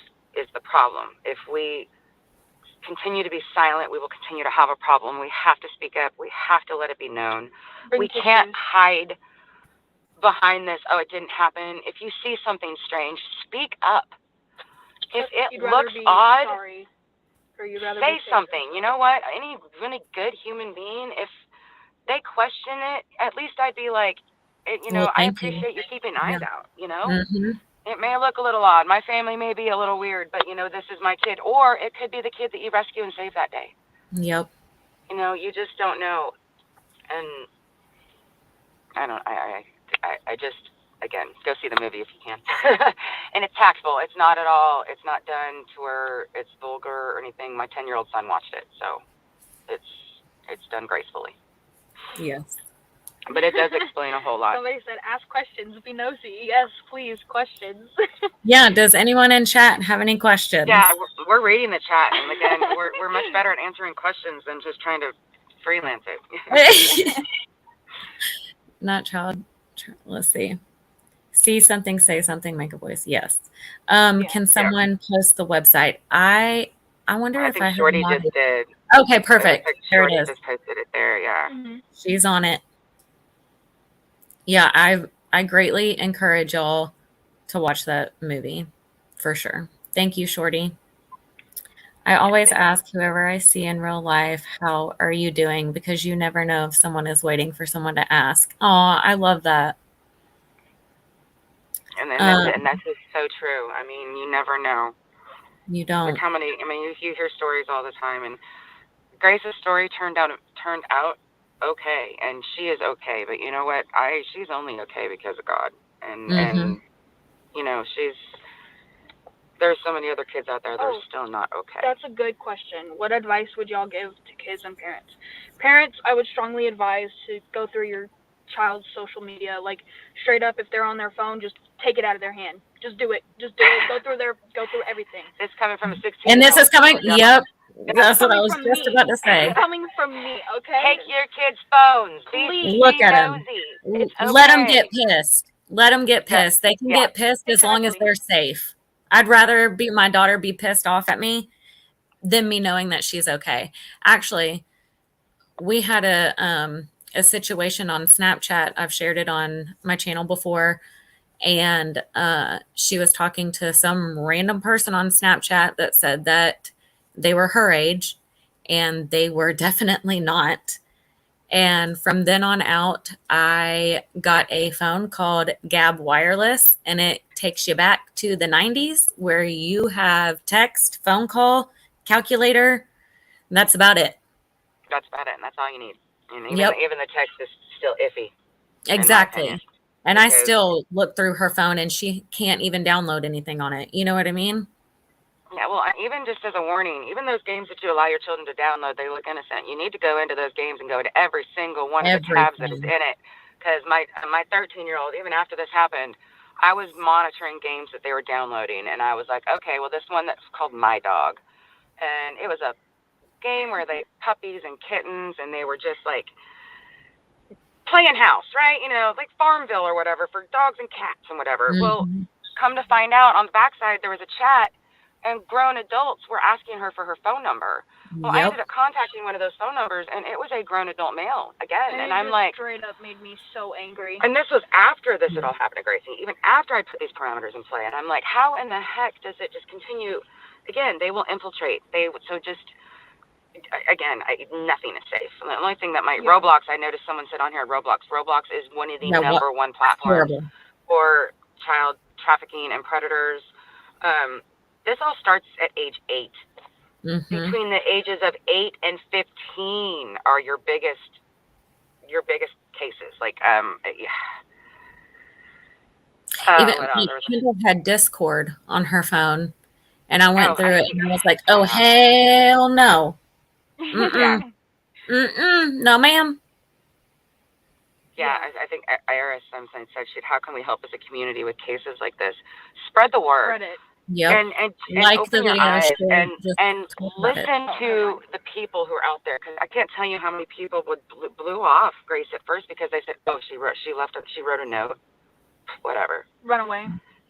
the problem. If we continue to be silent, we will continue to have a problem. We have to speak up. We have to let it be known. We can't hide behind this, oh, it didn't happen. If you see something strange, speak up. If it looks odd, say something. You know what? Any really good human being, if they question it, at least I'd be like, I appreciate you keeping eyes out, It may look a little odd. My family may be a little weird, but, this is my kid. Or it could be the kid that you rescue and save that day. Yep. You just don't know. And I just, again, go see the movie if you can. And it's tactful. It's not done to where it's vulgar or anything. My 10-year-old son watched it, so it's done gracefully. Yes. But it does explain a whole lot. Somebody said, ask questions, be nosy. Yes, please, questions. Yeah, does anyone in chat have any questions? Yeah, we're reading the chat, and again, we're much better at answering questions than just trying to freelance it. Not child. Let's see. See something, say something, make a voice. Yes. Can someone post the website? I wonder if I Shorty just did. Okay, perfect. There it is. Just posted it there. Yeah. Mm-hmm. She's on it. Yeah, I greatly encourage y'all to watch that movie for sure. Thank you, Shorty. I always ask whoever I see in real life, how are you doing? Because you never know if someone is waiting for someone to ask. Oh, I love that. And that's just so true. I mean, you never know. You don't. Like how many? I mean, you hear stories all the time, and Grace's story turned out okay, and she is okay. But you know what? She's only okay because of God, and there's so many other kids out there that are still not okay. That's a good question. What advice would y'all give to kids and parents? Parents, I would strongly advise to go through your child's social media, like straight up. If they're on their phone, just take it out of their hand. Just do it. Go through everything. This coming from a 16-year-old. And this is coming. Yep. That's what I was just about to say. It's coming from me, okay? Take your kids' phones. Please. Look at them. Okay. Let them get pissed. Let them get pissed. They can get pissed as long as they're safe. I'd rather my daughter be pissed off at me than me knowing that she's okay. Actually, we had a situation on Snapchat. I've shared it on my channel before. And she was talking to some random person on Snapchat that said that they were her age, and they were definitely not. And from then on out, I got a phone called Gab Wireless, and it takes you back to the 90s where you have text, phone call, calculator. And that's about it. That's about it, and that's all you need. And even the text is still iffy. Exactly. And I still look through her phone, and she can't even download anything on it. You know what I mean? Yeah, well, even just as a warning, even those games that you allow your children to download, they look innocent. You need to go into those games and go to every single one of the tabs that is in it. Because my 13-year-old, even after this happened, I was monitoring games that they were downloading, and I was like, okay, well, this one that's called My Dog. And it was a game where they puppies and kittens, and they were just like playing house, right? Like Farmville or whatever for dogs and cats and whatever. Mm-hmm. Well, come to find out, on the backside, there was a chat, and grown adults were asking her for her phone number. Well, I ended up contacting one of those phone numbers, and it was a grown adult male again. And I'm like, straight up made me so angry. And this was after this had all happened to Gracie, even after I put these parameters in play. And I'm like, how in the heck does it just continue? Again, they will infiltrate. Nothing is safe. And the only thing that Roblox, I noticed someone said on here, Roblox is one of the number one platforms for child trafficking and predators. This all starts at age 8. Mm-hmm. Between the ages of 8 and 15 are your biggest cases. Like, even Kendall had Discord on her phone, and I went through it, and I was like, "Oh hell no, no, ma'am." Yeah, I think Iris Simpson said, "How can we help as a community with cases like this? Spread the word." Spread it. Yep. And like open your eyes and listen it. to the people who are out there, because I can't tell you how many people blew off Grace at first because they said, "Oh, she wrote a note, whatever, run away."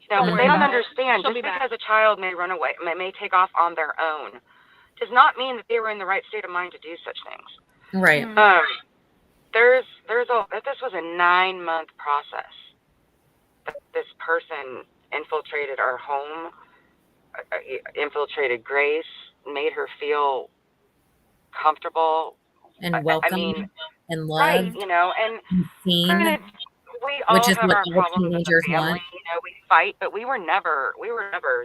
But they don't understand. Just because a child may run away, may take off on their own, does not mean that they were in the right state of mind to do such things. Right. This was a 9-month process. This person infiltrated our home, infiltrated Grace, made her feel comfortable and welcome, I mean, and loved, right? You know, and seen, we which all is have what our all problems as a teenagers family. want. You know, we fight, but we were never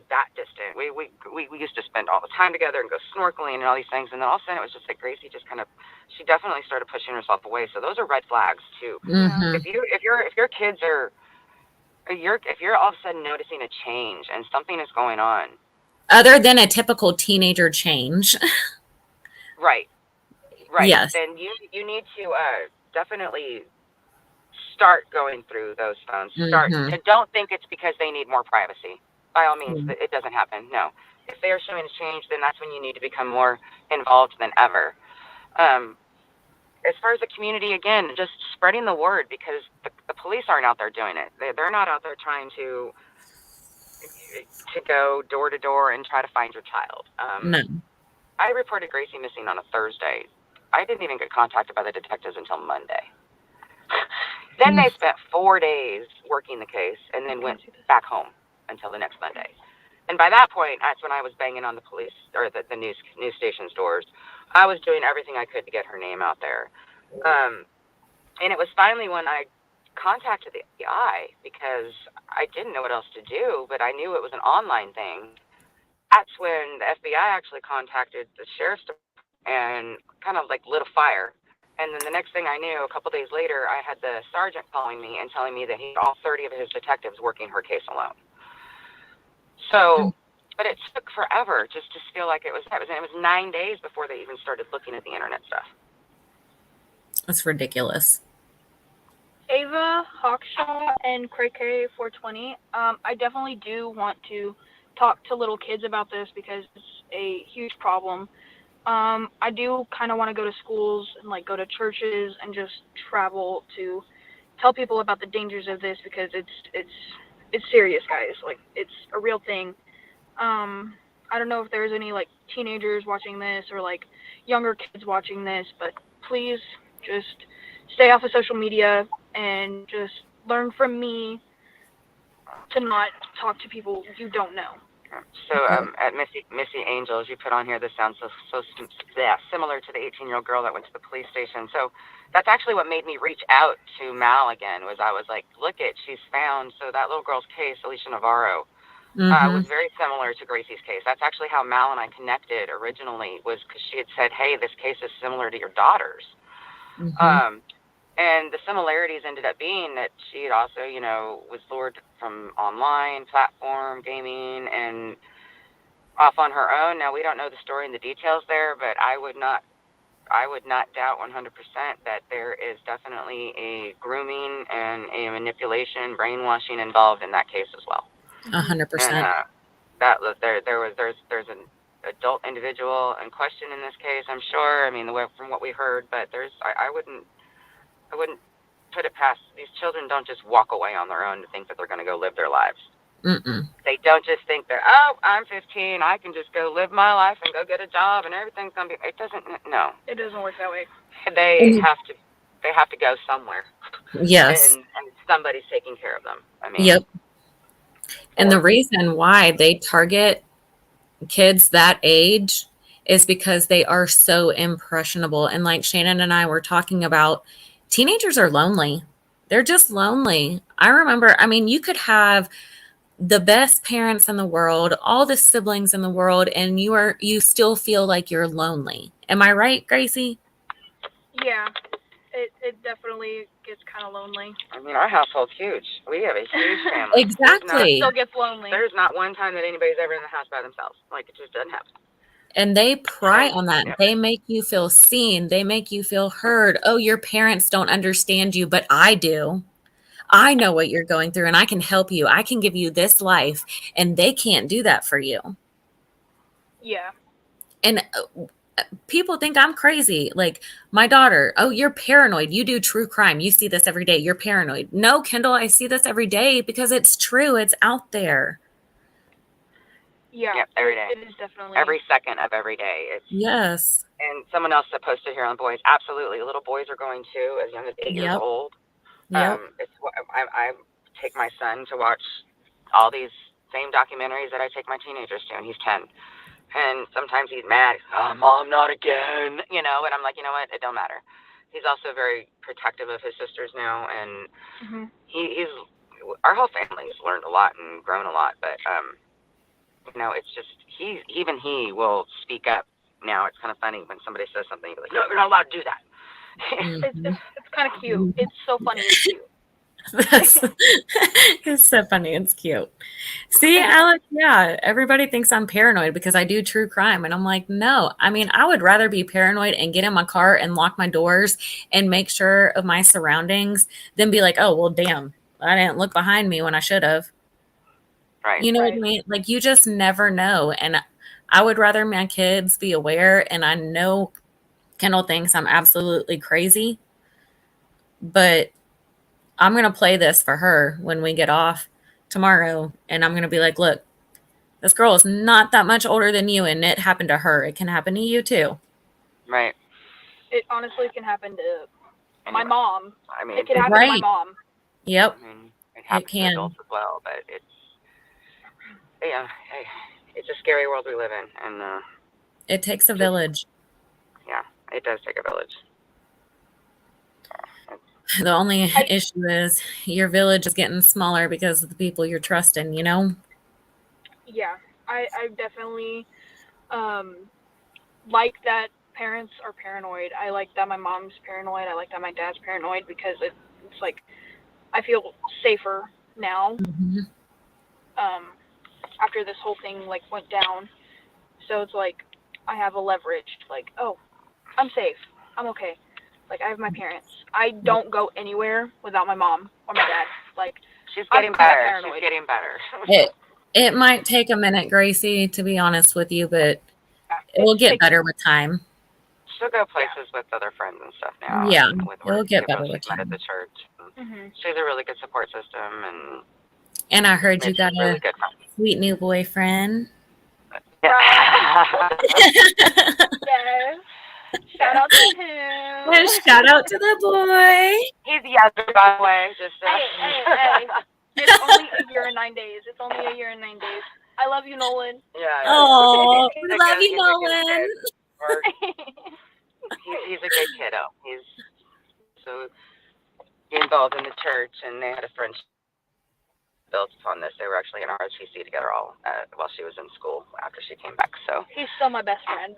that distant. We used to spend all the time together and go snorkeling and all these things. And then all of a sudden, it was just like Gracie she definitely started pushing herself away. So those are red flags too. Mm-hmm. If your kids are if you're all of a sudden noticing a change and something is going on, other than a typical teenager change, right, yes, then you need to definitely start going through those phones. mm-hmm. Don't think it's because they need more privacy. By all means, it doesn't happen. No. If they are showing a change, then that's when you need to become more involved than ever. As far as the community, again, just spreading the word, because the police aren't out there doing it. They're not out there trying to go door to door and try to find your child. No. I reported Gracie missing on a Thursday. I didn't even get contacted by the detectives until Monday. Then they spent 4 days working the case and then went back home until the next Monday. And by that point, that's when I was banging on the police or the news station's doors. I was doing everything I could to get her name out there. And it was finally when I contacted the FBI, because I didn't know what else to do, but I knew it was an online thing. That's when the FBI actually contacted the sheriff's department and kind of like lit a fire. And then the next thing I knew, a couple days later, I had the sergeant calling me and telling me that he had all 30 of his detectives working her case alone. So, but it took forever just to feel like it was 9 days before they even started looking at the internet stuff. That's ridiculous. Ava, Hawkshaw, and Cray 420, I definitely do want to talk to little kids about this because it's a huge problem. I do kind of want to go to schools and like go to churches and just travel to tell people about the dangers of this, because it's serious, guys. Like, it's a real thing. I don't know if there's any like teenagers watching this or like younger kids watching this, but please just stay off of social media and just learn from me to not talk to people you don't know. So at Missy Angels, you put on here, this sounds so similar to the 18-year-old girl that went to the police station. So that's actually what made me reach out to Mal again, was I was like, look it, she's found. So that little girl's case, Alicia Navarro, was very similar to Gracie's case. That's actually how Mal and I connected originally, was because she had said, hey, this case is similar to your daughter's. And the similarities ended up being that she had also, you know, was lured from online platform gaming and off on her own. Now, we don't know the story and the details there, but I would not doubt 100% that there is definitely a grooming and a manipulation, brainwashing involved in that case as well. 100%. And there's an adult individual in question in this case, I'm sure. I mean, from what we heard, but I wouldn't put it past, these children don't just walk away on their own to think that they're going to go live their lives. They don't just think that, oh, I'm 15, I can just go live my life and go get a job and everything's going to be, it doesn't, no. It doesn't work that way. They have to go somewhere. Yes. And somebody's taking care of them. I mean. Yep. And the reason why they target kids that age is because they are so impressionable. And like Shannon and I were talking about, teenagers are lonely. They're just lonely. I remember, I mean, you could have the best parents in the world, all the siblings in the world, and you still feel like you're lonely. Am I right, Gracie? Yeah, it definitely gets kind of lonely. I mean, our household's huge. We have a huge family. Exactly. It still gets lonely. There's not one time that anybody's ever in the house by themselves. Like, it just doesn't happen. And they pry on that. Yep. They make you feel seen. They make you feel heard. Oh, your parents don't understand you, but I do. I know what you're going through and I can help you. I can give you this life, and they can't do that for you. Yeah. And people think I'm crazy. Like my daughter, oh, you're paranoid. You do true crime. You see this every day. You're paranoid. No, Kendall, I see this every day because it's true. It's out there. Yeah. Yep, every day. It is definitely. Every second of every day. It's Yes. And someone else that posted here on boys. Absolutely, little boys are going too, as young as 8 years Yep. old. Yep. I take my son to watch all these same documentaries that I take my teenagers to, and he's 10. And sometimes he's mad. Oh, Mom, not again. And I'm like, you know what? It don't matter. He's also very protective of his sisters now, and he's our whole family's learned a lot and grown a lot. But it's just even he will speak up. Now it's kind of funny when somebody says something, you're like, no, you're not allowed to do that. It's kind of cute. It's so funny. It's cute. It's so funny. It's cute. See, Alex, yeah, everybody thinks I'm paranoid because I do true crime. And I'm like, no, I mean, I would rather be paranoid and get in my car and lock my doors and make sure of my surroundings than be like, oh, well, damn, I didn't look behind me when I should have. Right. You know what I mean? Like, you just never know. And I would rather my kids be aware. And I know Kendall thinks I'm absolutely crazy, but I'm going to play this for her when we get off tomorrow. And I'm going to be like, look, this girl is not that much older than you, and it happened to her. It can happen to you too. Right. It honestly can happen to my mom. I mean, it can happen to my mom. Yep. I mean, it happens to adults as well, but it's a scary world we live in, and it takes a village. Yeah, it does take a village. The only issue is your village is getting smaller because of the people you're trusting, Yeah, I definitely like that parents are paranoid. I like that my mom's paranoid. I like that my dad's paranoid because it's like I feel safer now after this whole thing like went down. So it's like I have a leverage. Like, oh, I'm safe. I'm okay. Like, I have my parents. I don't go anywhere without my mom or my dad. Like, she's getting better. She's getting better. It might take a minute, Gracie, to be honest with you, but it will get better with time. She'll go places with other friends and stuff now. Yeah, it will get better with time. At the church. She has a really good support system, and I heard you got really a sweet new boyfriend. Yeah. Yes. Shout out to him. And shout out to the boy. He's younger, by the way. Just hey. It's only a year and 9 days. It's only a year and 9 days. I love you, Nolan. Yeah. Oh, we love you, Nolan. He's a good kiddo. He's so involved in the church, and they had a friendship built upon this. They were actually in ROTC together all while she was in school after she came back. So he's still my best friend.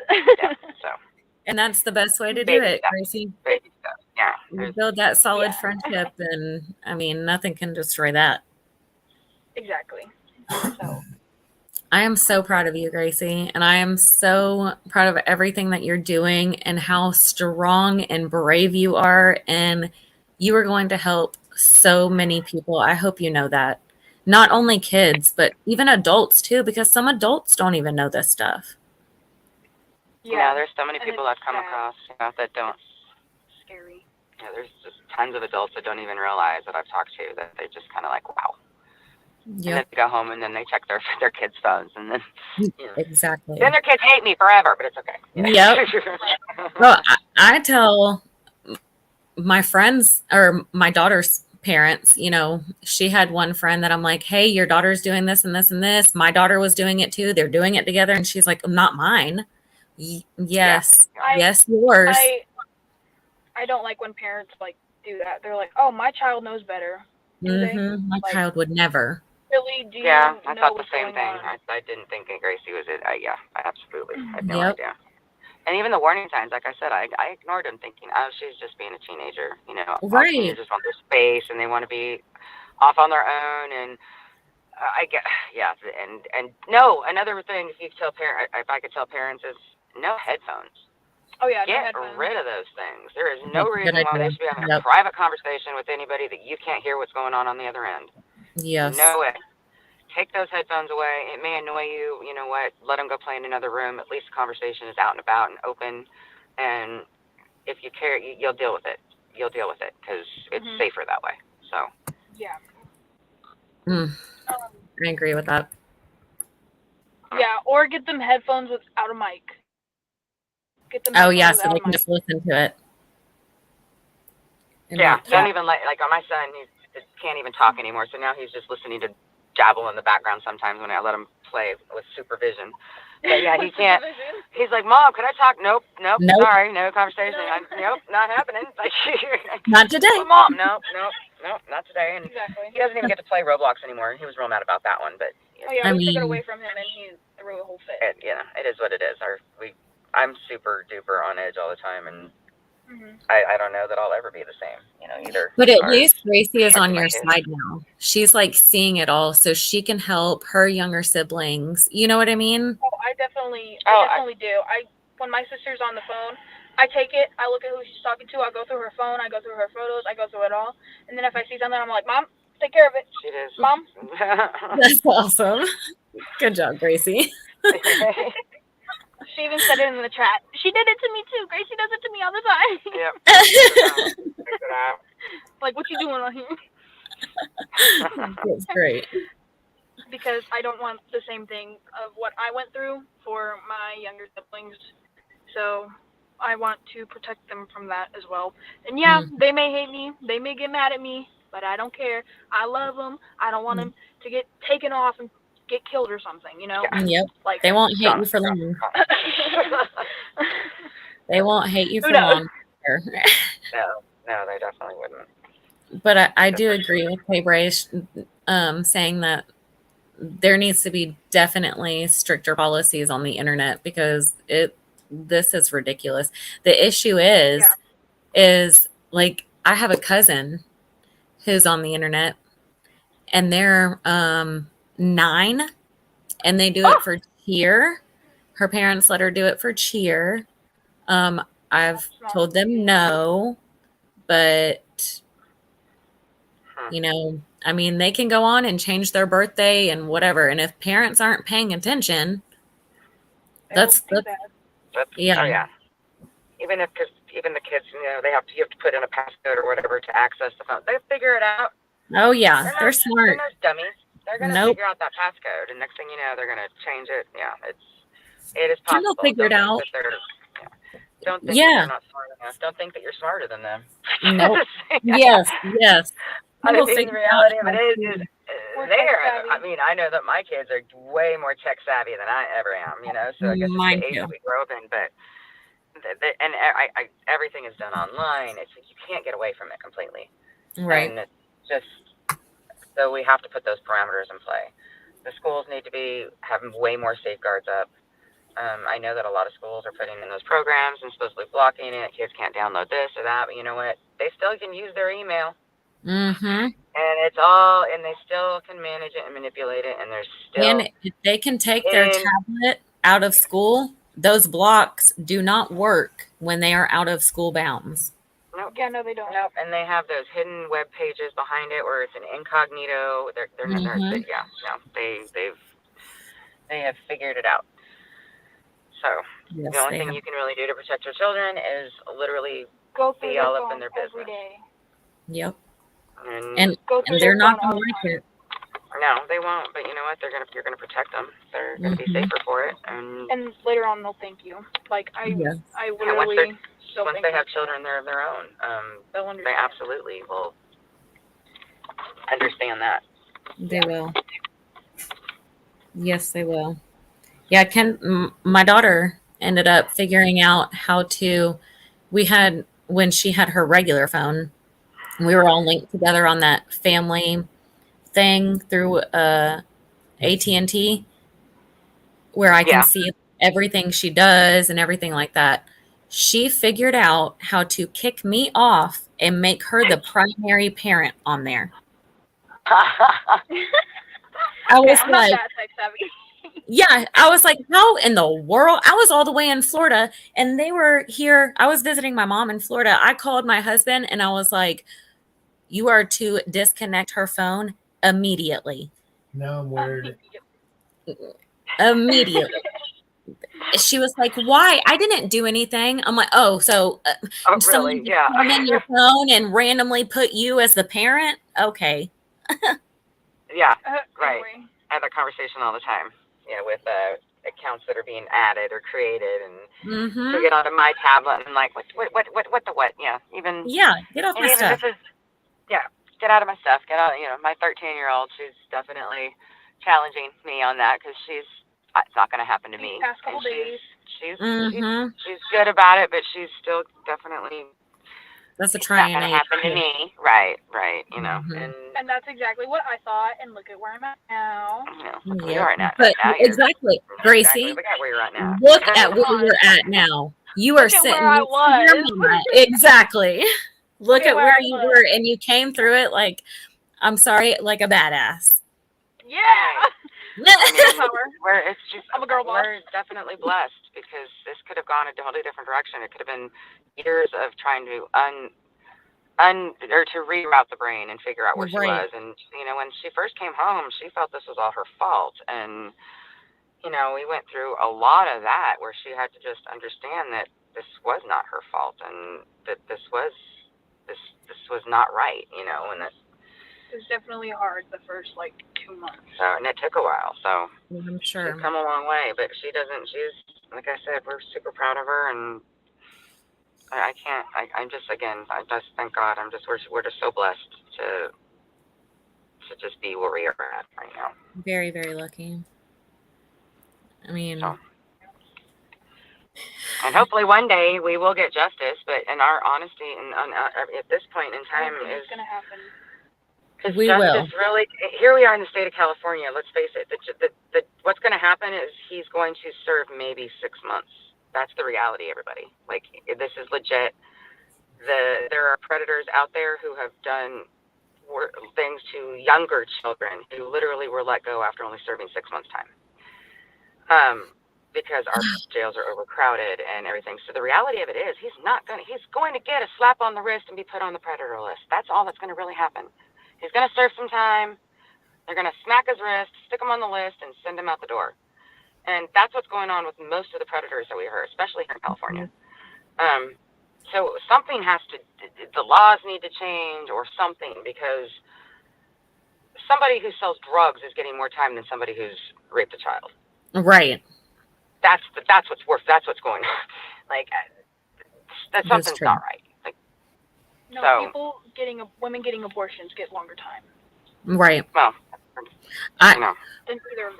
And that's the best way to do it, Gracie. Baby stuff. Yeah. You build that solid friendship, and I mean, nothing can destroy that. Exactly. So I am so proud of you, Gracie, and I am so proud of everything that you're doing and how strong and brave you are, and you are going to help so many people. I hope you know that. Not only kids, but even adults too, because some adults don't even know this stuff. Yeah, there's so many people I've come across that don't. Scary. Yeah, there's just tons of adults that don't even realize that I've talked to, that they just kind of like, wow. Yep. And then they go home and then they check their kids' phones, and then exactly. Then their kids hate me forever, but it's okay. Yep. Well, I tell my friends or my daughter's parents, she had one friend that I'm like, hey, your daughter's doing this and this and this. My daughter was doing it too. They're doing it together. And she's like, not mine. Yes. Yes, yours. I don't like when parents like do that. They're like, oh, my child knows better. My child would never. Really? Do you I know thought the what's same going thing. on? I didn't think Gracie was it. I absolutely had no idea. And even the warning signs, like I said, I ignored them, thinking, oh, she's just being a teenager. Right. Teenagers want their space and they want to be off on their own. And I get, and no, another thing, if I could tell parents is no headphones. Oh yeah, get rid of those things. There is no reason why they should be having a private conversation with anybody that you can't hear what's going on the other end. Yes. No way. Take those headphones away. It may annoy you. You know what? Let them go play in another room. At least the conversation is out and about and open. And if you care, you'll deal with it. You'll deal with it because it's safer that way. So. Yeah. I agree with that. Yeah, or get them headphones without a mic. Get them. Oh yeah, headphones so they without a can mic. just listen to it. And Yeah, like, don't even like on my son, he can't even talk anymore. So now he's just listening to jabble in the background sometimes when I let him play with supervision. But yeah, he can't. He's like, Mom, can I talk? Nope, Nope. sorry, no conversation. Nope, not happening. Like, not today. But Mom, nope, not today. And Exactly. he doesn't even get to play Roblox anymore. He was real mad about that one, but Oh yeah, I we took it mean- away from him, and he threw a whole fit. it is what it is. I'm super duper on edge all the time, and Mhm. I don't know that I'll ever be the same, either. But at Or- least Gracie is on your Like it. side now. She's like seeing it all, so she can help her younger siblings. You know what I mean? Oh, I definitely do. When my sister's on the phone, I take it, I look at who she's talking to, I go through her phone, I go through her photos, I go through it all, and then if I see something, I'm like, Mom, take care of it. She is. Mom. That's awesome. Good job, Gracie. She even said it in the chat. She did it to me too. Gracie does it to me all the time. Yep. Like, what you doing on here? That's great. Because I don't want the same thing of what I went through for my younger siblings. So I want to protect them from that as well. And yeah, they may hate me. They may get mad at me. But I don't care. I love them. I don't want them to get taken off and get killed or something, Yep. Like, they won't hate you for long. They won't hate you for long. No, they definitely wouldn't. But I do agree with Paybre saying that there needs to be definitely stricter policies on the internet because this is ridiculous. The issue is like I have a cousin who's on the internet and they're 9 and they do it for cheer. Her parents let her do it for cheer. I've told them no, but I mean, they can go on and change their birthday and whatever. And if parents aren't paying attention, that's yeah. Oh yeah. Even the kids, you have to put in a passcode or whatever to access the phone. They figure it out. Oh yeah, they're smart. They're not dummies. They're gonna figure out that passcode, and next thing you know, they're gonna change it. Yeah, it is possible. They'll figure it out. Don't think that they're not smart enough. Don't think that you're smarter than them. Nope. Yes. I think the reality of it is there. I mean, I know that my kids are way more tech savvy than I ever am. So I guess it's the age that we grow up in, but. And everything is done online. You can't get away from it completely. Right. And it's just so we have to put those parameters in play. The schools need to be having way more safeguards up. I know that a lot of schools are putting in those programs and supposedly blocking it. Kids can't download this or that, but you know what? They still can use their email. Mm-hmm. And they still can manage it and manipulate it. And there's still. And if they can take their tablet out of school, those blocks do not work when they are out of school bounds. Nope. Yeah, no, they don't. Nope. And they have those hidden web pages behind it where it's an incognito. They have figured it out. So the only thing you can really do to protect your children is literally be all up in their business. Every day. Yep. And they're not going to like it. No, they won't. But you know what? You're gonna protect them. They're gonna be safer for it. And later on, they'll thank you. Like I literally. Once they have children, they're of their own. They'll understand. They absolutely will understand that. They will. Yes, they will. Yeah, my daughter ended up figuring out how to. When she had her regular phone, we were all linked together on that family thing through AT&T, where I can see everything she does and everything like that. She figured out how to kick me off and make her the primary parent on there. I was like, yeah, I was like, how in the world? I was all the way in Florida and they were here. I was visiting my mom in Florida. I called my husband and I was like, you are to disconnect her phone immediately. No word. Immediately. She was like, why? I didn't do anything. I'm like, so really? Yeah. Come in your phone and randomly put you as the parent? Okay. Yeah, right. I have that conversation all the time. with accounts that are being added or created, and she'll Mm-hmm. get onto my tablet and like, what the what? Yeah, Yeah, get off my even stuff. this is, get out of my stuff. Get out. My 13-year-old, she's definitely challenging me on that because it's not going to happen to me. Past couple days. She's good about it, but she's still definitely. That's a It's not trying going to age. happen to me. Right. And that's exactly what I thought, and look at where I'm at now. Look where you are now. But Now exactly, Gracie. Exactly. Look at where you're at now. Look at where you're at now. You are sitting where I was. Exactly. Look at where you was. were, and you came through it like, I'm sorry, like a badass. Yeah. I'm a girl boss. We're definitely blessed because this could have gone a totally different direction. It could have been years of trying to to reroute the brain and figure out where she was. And when she first came home, she felt this was all her fault. And we went through a lot of that where she had to just understand that this was not her fault and that this was not right. And that. It was definitely hard the first 2 months. And it took a while. So I'm sure she's come a long way, but she's like I said, we're super proud of her, and I just thank God. We're just so blessed to just be where we are at right now. Very, very lucky. I mean, and hopefully one day we will get justice, but in our honesty and at this point in time is going to happen. We will. Really, here we are in the state of California. Let's face it. What's going to happen is he's going to serve maybe 6 months. That's the reality, everybody. Like, this is legit. There are predators out there who have done things to younger children who literally were let go after only serving 6 months' time. Because our jails are overcrowded and everything. So the reality of it is he's going to get a slap on the wrist and be put on the predator list. That's all that's going to really happen. He's going to serve some time. They're going to smack his wrist, stick him on the list, and send him out the door. And that's what's going on with most of the predators that we heard, especially here in California. So something the laws need to change or something, because somebody who sells drugs is getting more time than somebody who's raped a child. Right. That's what's going on. Like, something's not right. No, women getting abortions get longer time. Right. Well, Than either of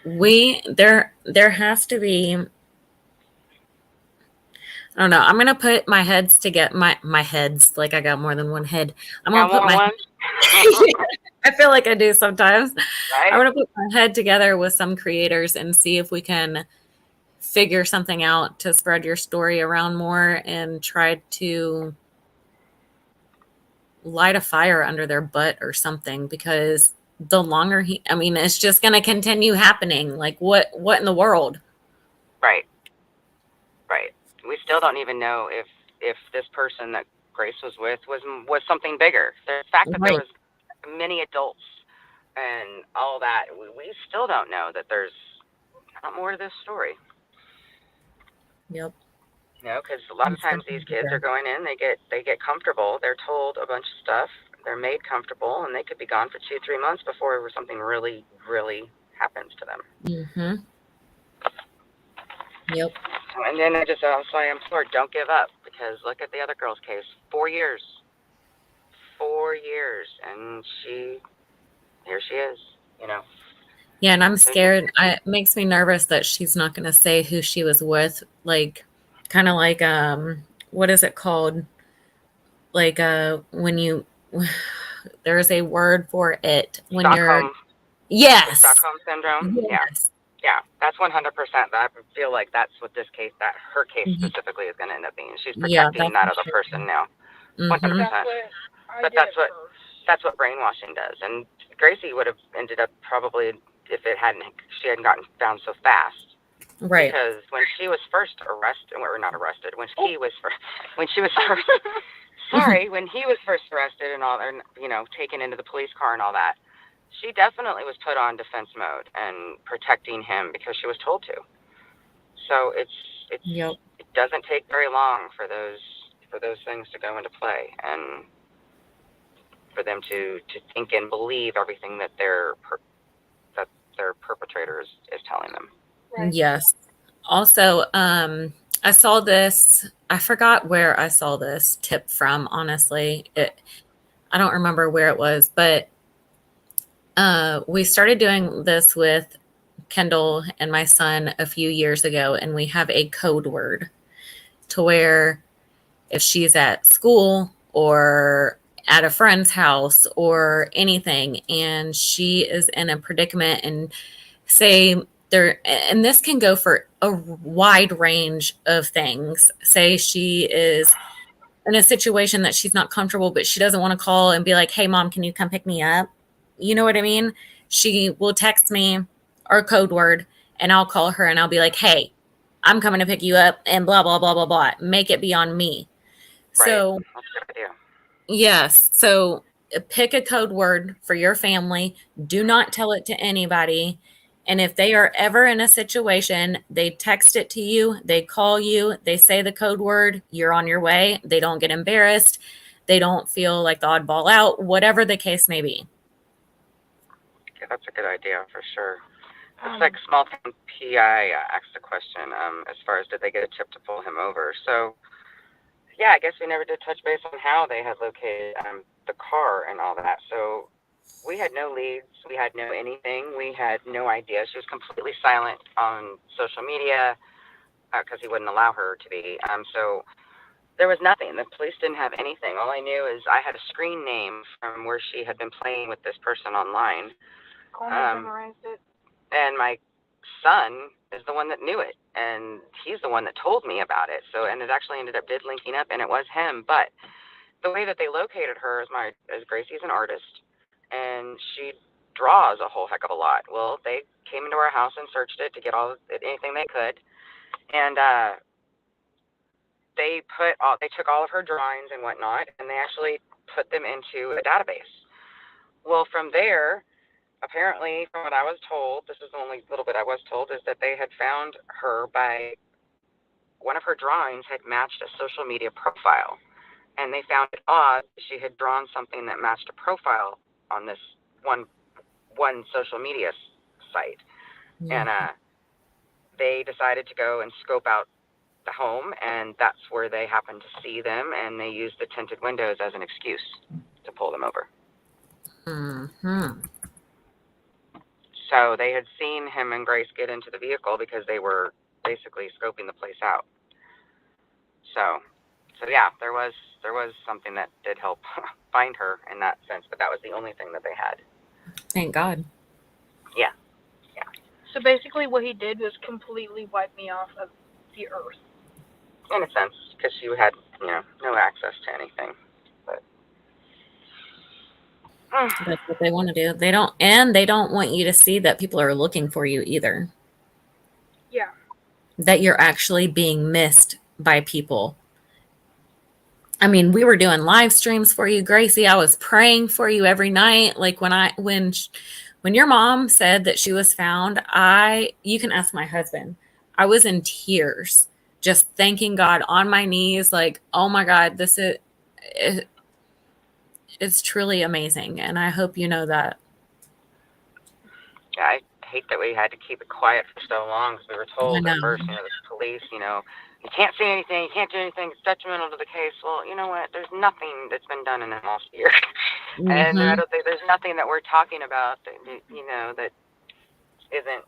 those. There has to be. I don't know. I'm gonna put my heads together. My heads, like I got more than one head. I'm gonna put my. I feel like I do sometimes. Right? I'm gonna put my head together with some creators and see if we can figure something out to spread your story around more and try to light a fire under their butt or something, because the longer it's just going to continue happening. Like, what in the world? Right. We still don't even know if this person that Grace was with was something bigger. The fact that there was many adults and all that, we still don't know that there's more to this story. Yep. Because a lot of times these kids are going in, they get comfortable. They're told a bunch of stuff. They're made comfortable, and they could be gone for 2-3 months before something really, really happens to them. Mm-hmm. Yep. And then I implore, don't give up, because look at the other girl's case. 4 years. 4 years, and here she is. Yeah, and I'm scared. It makes me nervous that she's not going to say who she was with. Like, kind of like what is it called? Like when there's a word for it when Stockholm. Yes. Stockholm syndrome. Yes. Yeah, that's 100%. I feel like that's what her case specifically is going to end up being. She's protecting that other person now. 100%. But that's what brainwashing does. And Gracie would have ended up probably if she hadn't gotten found so fast. Right. Because when she was first arrested, or not arrested, when he was first arrested and all, taken into the police car and all that, she definitely was put on defense mode and protecting him because she was told to. So it doesn't take very long for those things to go into play and for them to think and believe everything that their perpetrator is telling them. Right. Yes. Also, I saw this, I forgot where I saw this tip from, honestly. I don't remember where it was, but we started doing this with Kendall and my son a few years ago, and we have a code word to where if she's at school or at a friend's house or anything, and she is in a predicament, and say there, and this can go for a wide range of things. Say she is in a situation that she's not comfortable, but she doesn't want to call and be like, hey, mom, can you come pick me up? You know what I mean? She will text me our code word, and I'll call her and I'll be like, hey, I'm coming to pick you up, and blah, blah, blah, blah, blah. Make it be on me. Right. So, that's a good idea. Yes. So pick a code word for your family. Do not tell it to anybody. And if they are ever in a situation, they text it to you, they call you, they say the code word, you're on your way. They don't get embarrassed. They don't feel like the oddball out, whatever the case may be. Yeah, that's a good idea for sure. It's like Small Town PI asked the question as far as did they get a tip to pull him over. So, yeah, I guess we never did touch base on how they had located the car and all that. So we had no leads. We had no anything. We had no idea. She was completely silent on social media because he wouldn't allow her to be. So there was nothing. The police didn't have anything. All I knew is I had a screen name from where she had been playing with this person online. Memorized it. And my son is the one that knew it, and he's the one that told me about it. So, and it actually ended up linking up, and it was him. But the way that they located her is Gracie's an artist, and she draws a whole heck of a lot. Well, they came into our house and searched it to get anything they could, and they took all of her drawings and whatnot, and they actually put them into a database. Well, from there, apparently, from what I was told, this is the only little bit I was told, is that they had found her by one of her drawings had matched a social media profile. And they found it odd she had drawn something that matched a profile on this one social media site. Mm-hmm. And they decided to go and scope out the home, and that's where they happened to see them, and they used the tinted windows as an excuse to pull them over. Mm-hmm. So they had seen him and Grace get into the vehicle because they were basically scoping the place out. So yeah, there was something that did help find her in that sense, but that was the only thing that they had. Thank God. Yeah. So basically what he did was completely wipe me off of the earth. In a sense, because you had, no access to anything. But that's what they want to do. They don't want you to see that people are looking for you either. Yeah. That you're actually being missed by people. I mean, we were doing live streams for you, Gracie. I was praying for you every night. Like when your mom said that she was found, you can ask my husband. I was in tears, just thanking God on my knees, like, oh my God, it's truly amazing. And I hope you know that. Yeah, I hate that we had to keep it quiet for so long because we were told at first, the police, you can't see anything, you can't do anything, it's detrimental to the case. Well, you know what? There's nothing that's been done in almost a year. Mm-hmm. And I don't think there's nothing that we're talking about that, that isn't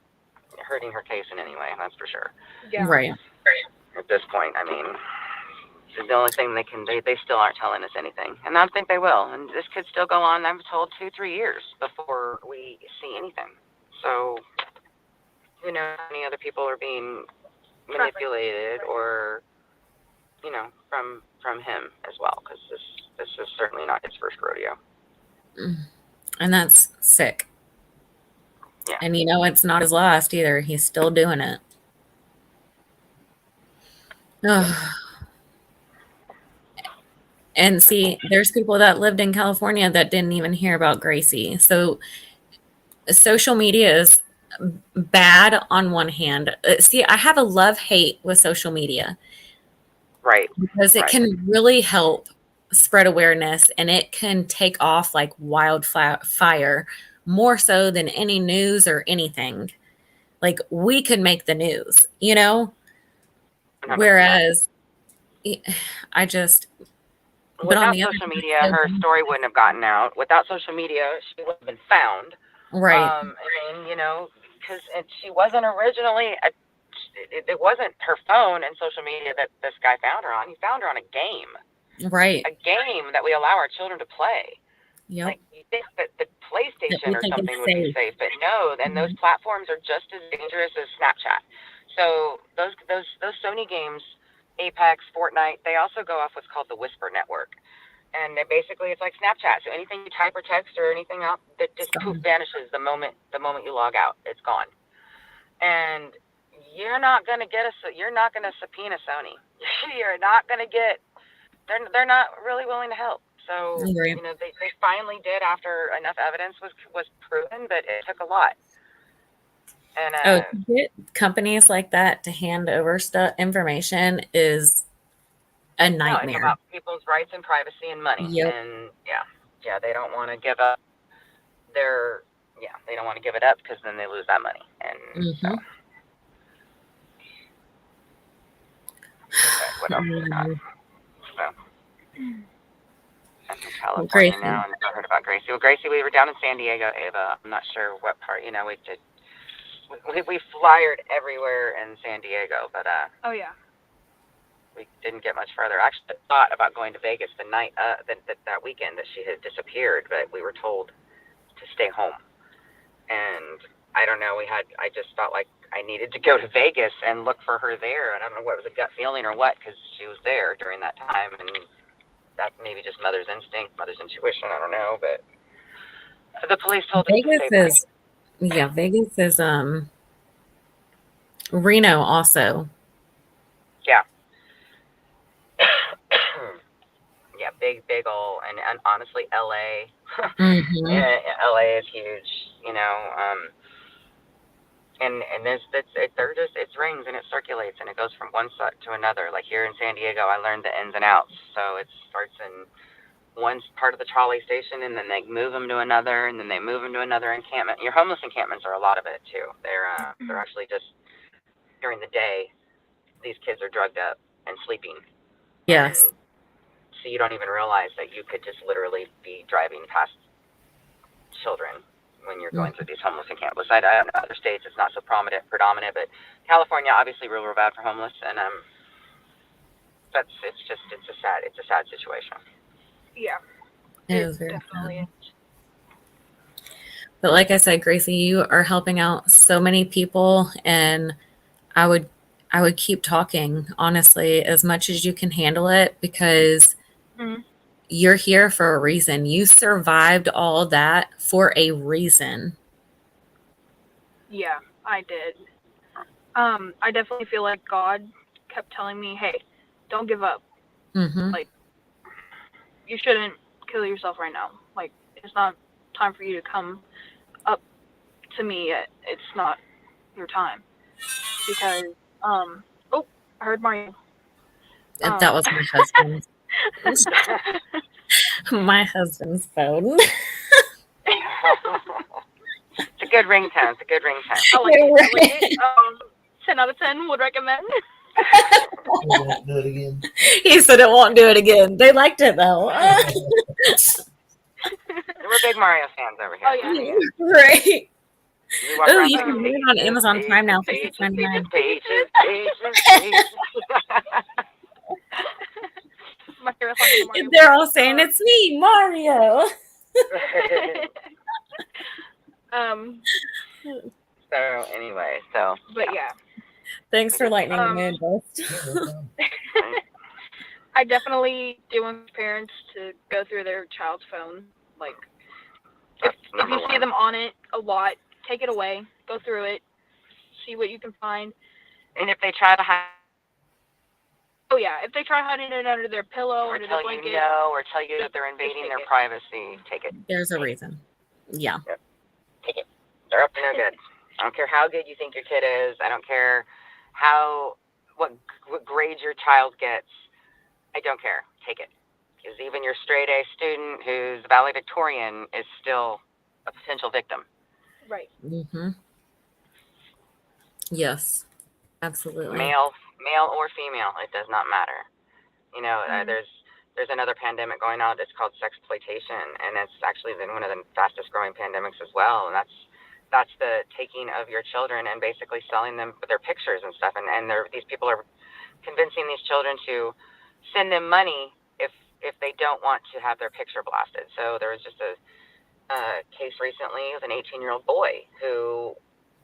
hurting her case in any way, that's for sure. Yeah. Right. At this point, I mean, the only thing they still aren't telling us anything. And I don't think they will. And this could still go on, I'm told, 2-3 years before we see anything. So, many other people are being manipulated or, from him as well, because this is certainly not his first rodeo. And that's sick. Yeah. And it's not his last either. He's still doing it. Ugh. And see, there's people that lived in California that didn't even hear about Gracie. So social media is bad on one hand. See, I have a love-hate with social media. Right. Because it can really help spread awareness, and it can take off like wildfire more so than any news or anything. Like, we could make the news, you know? 100%. Whereas I just, but on Without the other social hand, media, her story wouldn't have gotten out. Without social media, she would have been found. right, And you know, because she wasn't originally, it wasn't her phone and social media that this guy found her on. He found her on a game right, that we allow our children to play. yep, Like, you think that the that PlayStation we or think is something would be safe. safe, but no. And those platforms are just as dangerous as Snapchat. So those Sony games, Apex, Fortnite, they also go off what's called the Whisper Network. And basically, it's like Snapchat. So anything you type or text or anything out, that just poof vanishes the moment you log out. It's gone. And you're not gonna subpoena Sony. You're not gonna get. They're not really willing to help. So Right. you know, they finally did after enough evidence was proven, but it took a lot. And To get companies like that to hand over information is a no, it's nightmare. about people's rights and privacy and money. Yep. And yeah, they don't want to give up they don't want to give it up because then they lose that money. And so, okay, what else we got? So, I'm in California Gracie. now, and I heard about Gracie. Well, Gracie, we were down in San Diego, Ava. I'm not sure what part. You know, we flyered everywhere in San Diego, but Oh yeah. we didn't get much further. I actually thought about going to Vegas the night that weekend that she had disappeared, but we were told to stay home. And I don't know, I just felt like I needed to go to Vegas and look for her there. And I don't know what it was, a gut feeling or what, because she was there during that time. And that's maybe just mother's instinct, mother's intuition, I don't know. But the police told us to stay Vegas is Reno also. Yeah. Yeah, big old, and honestly, LA. Yeah, LA is huge, you know. And it rings and it circulates and it goes from one side to another. Like here in San Diego, I learned the ins and outs. So it starts in one part of the trolley station, and then they move them to another, and then they move them to another encampment. Your homeless encampments are a lot of it too. They're actually just during the day, these kids are drugged up and sleeping. Yes. And so you don't even realize that you could just literally be driving past children when you're going through these homeless encampments. I don't know, other states it's not so predominant, but California obviously real bad for homeless, and it's a sad situation. Yeah. It is very definitely sad. But like I said, Gracie, you are helping out so many people, and I would keep talking, honestly, as much as you can handle it, because you're here for a reason. You survived all that for a reason. Yeah, I did. I definitely feel like God kept telling me, hey, don't give up. Like, you shouldn't kill yourself right now. Like, it's not time for you to come up to me yet. It's not your time. Because, oh, I heard Mario. That was my husband. My husband's phone. It's a good ringtone. I like it. 10 out of 10 would recommend. It won't do it again. He said it won't do it again. They liked it though. We're big Mario fans over here. Oh yeah. Right. Oh, you can get it on Amazon Prime now for $6.99. My favorite song is Mario. They're all saying it's me, Mario. So anyway, but yeah. Thanks for lightening the mood, Dust. I definitely do want parents to go through their child's phone. Like, if you see them on it a lot, take it away, go through it, see what you can find. And if they try to hide, if they try hiding it under their pillow or under their blanket, or tell you that they're invading their privacy, take it. There's a reason. Yeah. Yep. Take it. They're up to no good. I don't care how good you think your kid is. I don't care what grade your child gets. I don't care. Take it. Because even your straight A student who's valedictorian is still a potential victim. Right. Mm-hmm. Yes, absolutely. Male or female, it does not matter. You know, there's another pandemic going on. It's called sexploitation, and it's actually been one of the fastest growing pandemics as well. And that's the taking of your children and basically selling them their pictures and stuff. And these people are convincing these children to send them money if they don't want to have their picture blasted. So there was just a case recently of an 18-year-old boy who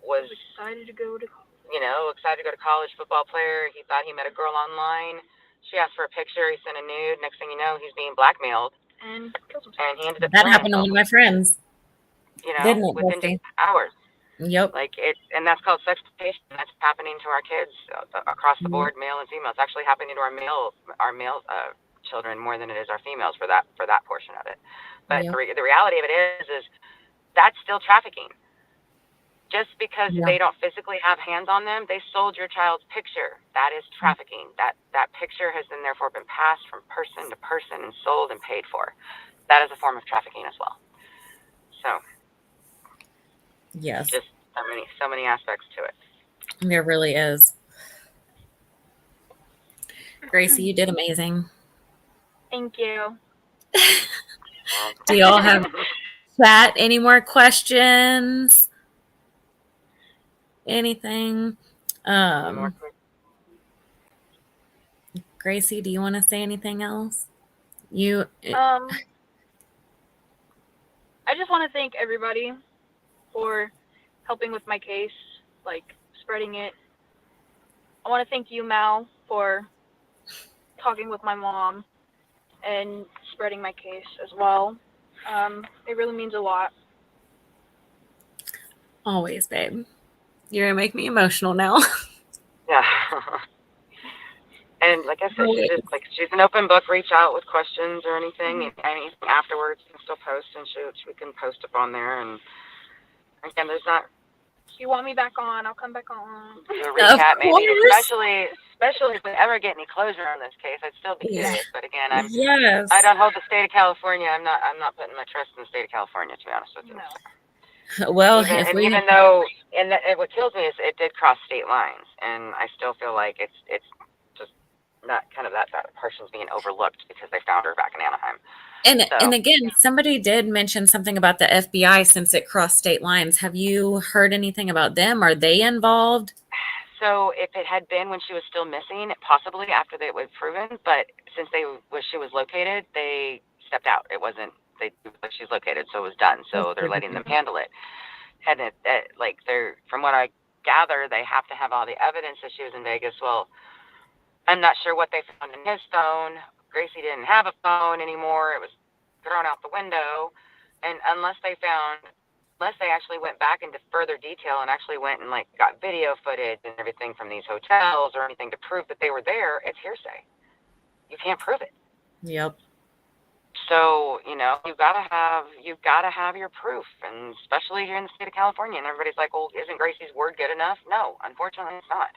was excited to go to college. Excited to go to college, football player. He thought he met a girl online. She asked for a picture. He sent a nude. Next thing you know, he's being blackmailed. And killed himself. And he ended up That killing happened to himself. one of my friends. Didn't it, within just hours. Yep. And that's called sexploitation. That's happening to our kids across the board, male and female. It's actually happening to our male children more than it is our females for that portion of it. But the reality of it is that's still trafficking. Just because they don't physically have hands on them, they sold your child's picture. That is trafficking. That picture has then therefore been passed from person to person and sold and paid for. That is a form of trafficking as well. So, yes, just so many aspects to it. There really is. Gracie, you did amazing. Thank you. Do y'all have chat? Any more questions? Anything? Gracie, do you want to say anything else? I just want to thank everybody for helping with my case, like spreading it. I want to thank you, Mal, for talking with my mom and spreading my case as well. It really means a lot. Always, babe. You're going to make me emotional now. Yeah. And like I said, she's an open book. Reach out with questions or anything. Anything afterwards, you can still post, and we can post up on there. And again, there's not. If you want me back on, I'll come back on. A recap, maybe, especially if we ever get any closure on this case. I'd still be curious. But again, I don't hold the state of California. I'm not putting my trust in the state of California, to be honest with you. No. Well, what kills me is it did cross state lines, and I still feel like it's just not kind of that person's being overlooked because they found her back in Anaheim. And again, somebody did mention something about the FBI since it crossed state lines. Have you heard anything about them? Are they involved? So if it had been when she was still missing, possibly after it was proven, but since she was located, they stepped out. It wasn't. She's located, so it was done. So they're letting them handle it. And from what I gather, they have to have all the evidence that she was in Vegas. Well, I'm not sure what they found in his phone. Gracie didn't have a phone anymore. It was thrown out the window. And unless they actually went back into further detail and actually went and got video footage and everything from these hotels or anything to prove that they were there, it's hearsay. You can't prove it. Yep. So, you've got to have your proof, and especially here in the state of California. And everybody's like, well, isn't Gracie's word good enough? No, unfortunately, it's not.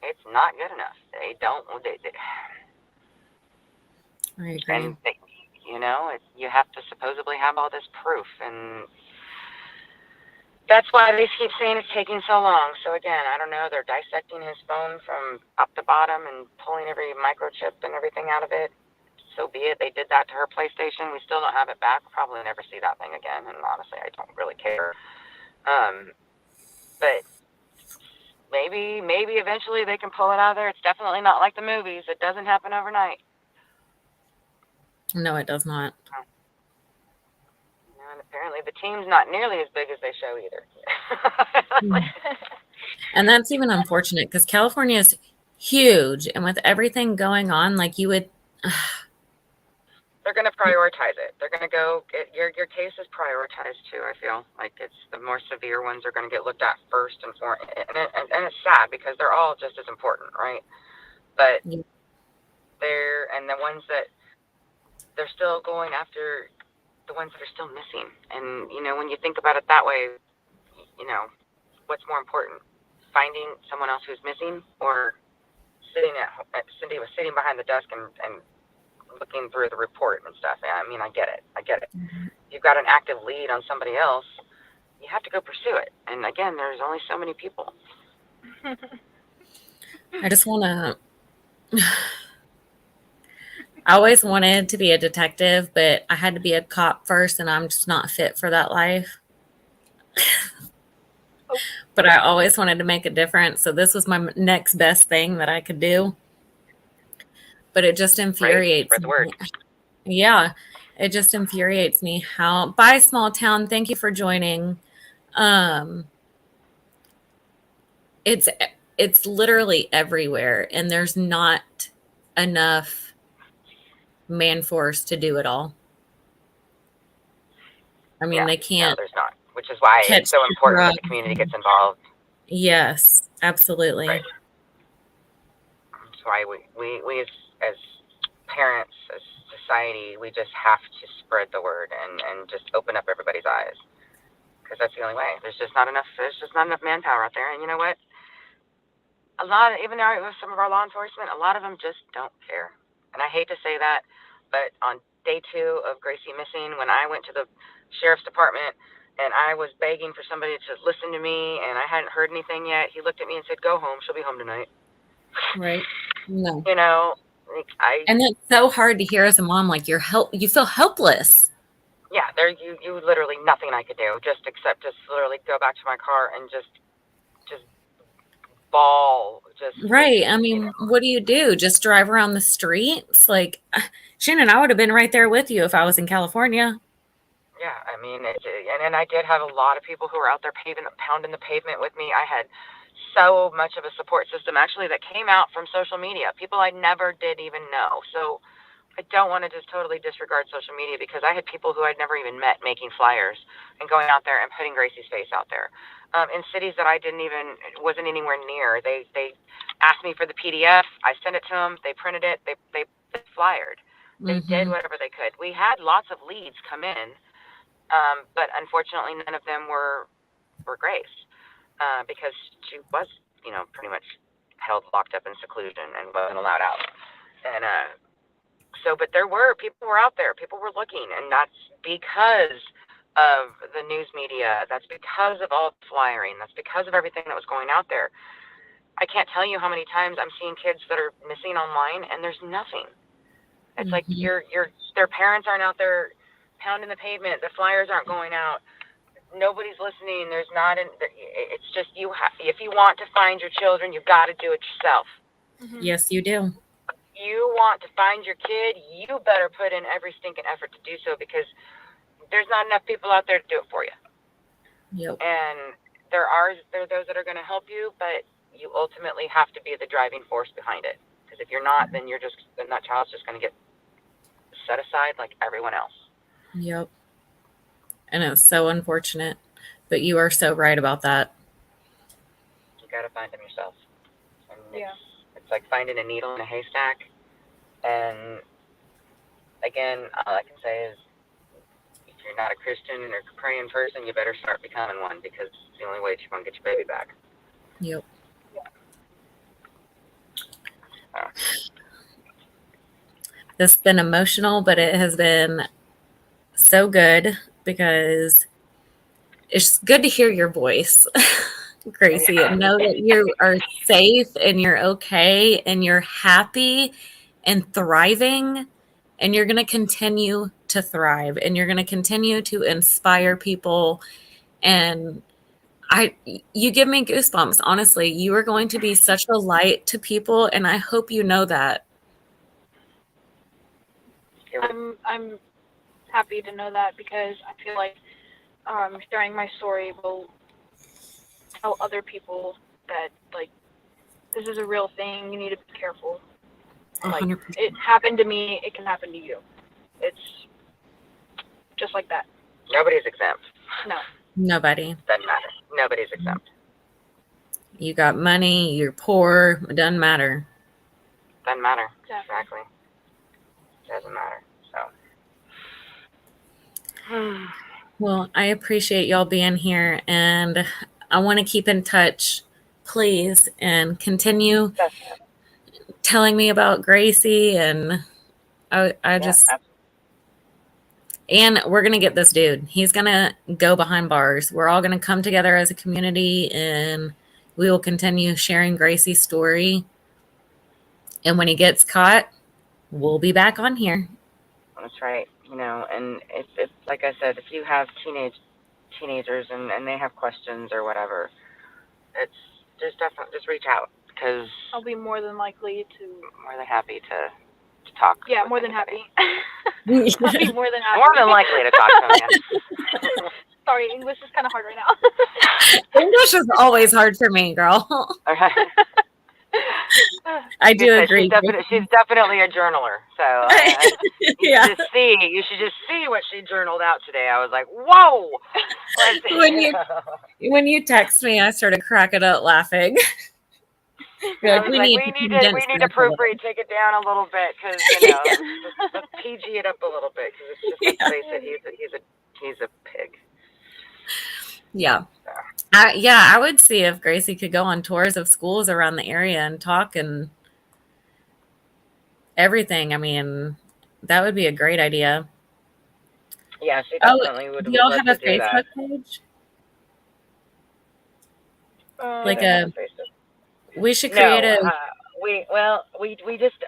It's not good enough. They don't. I agree. And you have to supposedly have all this proof, and that's why they keep saying it's taking so long. So again, I don't know. They're dissecting his phone from top to bottom and pulling every microchip and everything out of it. So be it. They did that to her PlayStation. We still don't have it back. We'll probably never see that thing again. And honestly, I don't really care. But maybe eventually they can pull it out of there. It's definitely not like the movies. It doesn't happen overnight. No, it does not. And apparently the team's not nearly as big as they show either. And that's even unfortunate because California is huge. And with everything going on, you would... They're going to prioritize it. They're going to go your case is prioritized too. I feel like it's the more severe ones are going to get looked at first and foremost, and it's sad because they're all just as important, right? But the ones that they're still going after, the ones that are still missing. And when you think about it that way, what's more important, finding someone else who's missing, or Cindy was sitting behind the desk and looking through the report and stuff. I mean, I get it. you've got an active lead on somebody else, you have to go pursue it. And again, there's only so many people. I just want to. I always wanted to be a detective, but I had to be a cop first, and I'm just not fit for that life. But I always wanted to make a difference, so this was my next best thing that I could do. But it just infuriates me. Word. Yeah, it just infuriates me how. Bye, small town. Thank you for joining. It's literally everywhere, and there's not enough man force to do it all. I mean, they can't. No, there's not, which is why it's so important that the community gets involved. Yes, absolutely. Right. That's why we as parents, as society, we just have to spread the word and just open up everybody's eyes, because that's the only way. There's just not enough manpower out there. And you know what? Even some of our law enforcement, a lot of them just don't care. And I hate to say that, but on day 2 of Gracie missing, when I went to the sheriff's department and I was begging for somebody to listen to me, and I hadn't heard anything yet, he looked at me and said, "Go home. She'll be home tonight." Right. No. You know, and it's so hard to hear as a mom, like you feel helpless. Yeah, you literally nothing I could do, except literally go back to my car and just bawl. Right. I mean, what do you do? Just drive around the streets? Like, Shannon, I would have been right there with you if I was in California. Yeah, I mean, and I did have a lot of people who were out there pounding the pavement with me. I had so much of a support system, actually, that came out from social media, people I never did even know. So I don't want to just totally disregard social media, because I had people who I'd never even met making flyers and going out there and putting Gracie's face out there. In cities that I wasn't anywhere near. They asked me for the PDF. I sent it to them. They printed it. They flyered. They did whatever they could. We had lots of leads come in, but unfortunately none of them were Grace, because she was, pretty much locked up in seclusion and wasn't allowed out. And but people were out there. People were looking, and that's because of the news media. That's because of all the flyering. That's because of everything that was going out there. I can't tell you how many times I'm seeing kids that are missing online, and there's nothing. It's like their parents aren't out there pounding the pavement. The flyers aren't going out. Nobody's listening. It's just if you want to find your children, you've got to do it yourself. Mm-hmm. Yes, you do. You want to find your kid, you better put in every stinking effort to do so, because there's not enough people out there to do it for you. Yep. And there are those that are going to help you, but you ultimately have to be the driving force behind it. Because if you're not, then that child's just going to get set aside like everyone else. Yep. And it's so unfortunate, but you are so right about that. You got to find them yourself. And it's like finding a needle in a haystack. And again, all I can say is, if you're not a Christian or a praying person, you better start becoming one, because it's the only way you're going to get your baby back. Yep. This has been emotional, but it has been so good, because it's good to hear your voice, Gracie, and know that you are safe and you're okay and you're happy and thriving, and you're going to continue to thrive, and you're going to continue to inspire people. And you give me goosebumps. Honestly, you are going to be such a light to people, and I hope you know that. I'm happy to know that, because I feel like sharing my story will tell other people that, like, this is a real thing. You need to be careful. 100%. Like, it happened to me, it can happen to you. It's just like that. Nobody's exempt. No. Nobody. Doesn't matter. Nobody's exempt. You got money, you're poor, it doesn't matter. Doesn't matter. Exactly. Doesn't matter. So. Well, I appreciate y'all being here, and I want to keep in touch, please, and continue telling me about Gracie. And I just, And we're going to get this dude. He's going to go behind bars. We're all going to come together as a community, and we will continue sharing Gracie's story. And when he gets caught, we'll be back on here. That's right. And it's like I said, if you have teenagers and they have questions or whatever, it's just reach out, because I'll be more than likely to. More than happy to talk. Yeah, more than happy. I'll be more than happy. More than likely to talk to them. Yeah. Sorry, English is kind of hard right now. English is always hard for me, girl. I do agree. She's definitely a journaler. So you should just see what she journaled out today. I was like, whoa. When you text me, I started cracking up laughing. We need to proofread, take it down a little bit, because let's PG it up a little bit, because it's just, let's face it, he's a pig. Yeah. I would see if Gracie could go on tours of schools around the area and talk and everything. I mean, that would be a great idea. Yeah, she definitely would. Do y'all have a Facebook page? We should create we just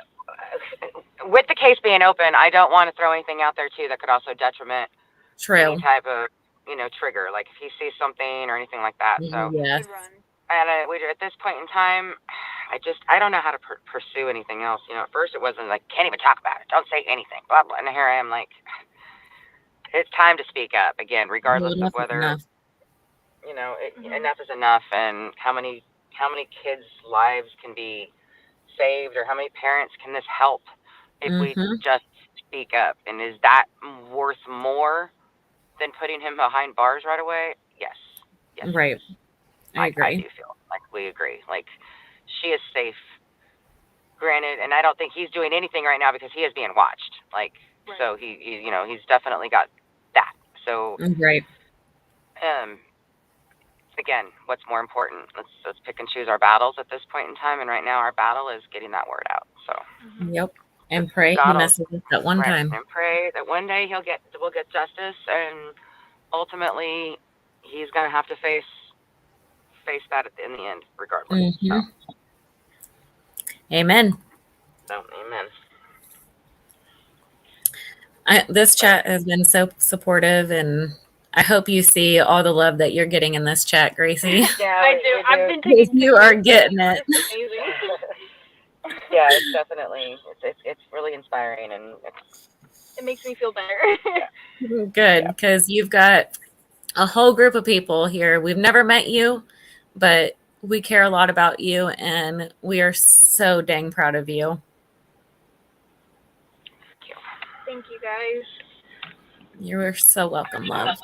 with the case being open, I don't want to throw anything out there too that could also detriment any type of trigger, like if he sees something or anything like that. So yes. And at this point in time, I don't know how to pursue anything else. At first it wasn't like, can't even talk about it, don't say anything, blah blah. And here I am, like, it's time to speak up again, regardless of whether enough is enough, and how many kids' lives can be saved, or how many parents can this help if we just speak up. And is that worth more than putting him behind bars right away? Yes. Right. I agree. I do feel like we agree. Like, she is safe. Granted, and I don't think he's doing anything right now because he is being watched. Like, right. So he's definitely got that. So right. Again, what's more important? Let's pick and choose our battles at this point in time, and right now our battle is getting that word out. So. Yep. And pray he messes up that one time. And pray that one day we'll get justice, and ultimately he's going to have to face that in the end, regardless. So. Amen. So, amen. This chat has been so supportive, and I hope you see all the love that you're getting in this chat, Gracie. Yeah, I do. I've been taking you are getting it. Yeah, it's definitely it's really inspiring, and it makes me feel better. Good, because you've got a whole group of people here. We've never met you, but we care a lot about you, and we are so dang proud of you. Thank you, guys. You're so welcome, love.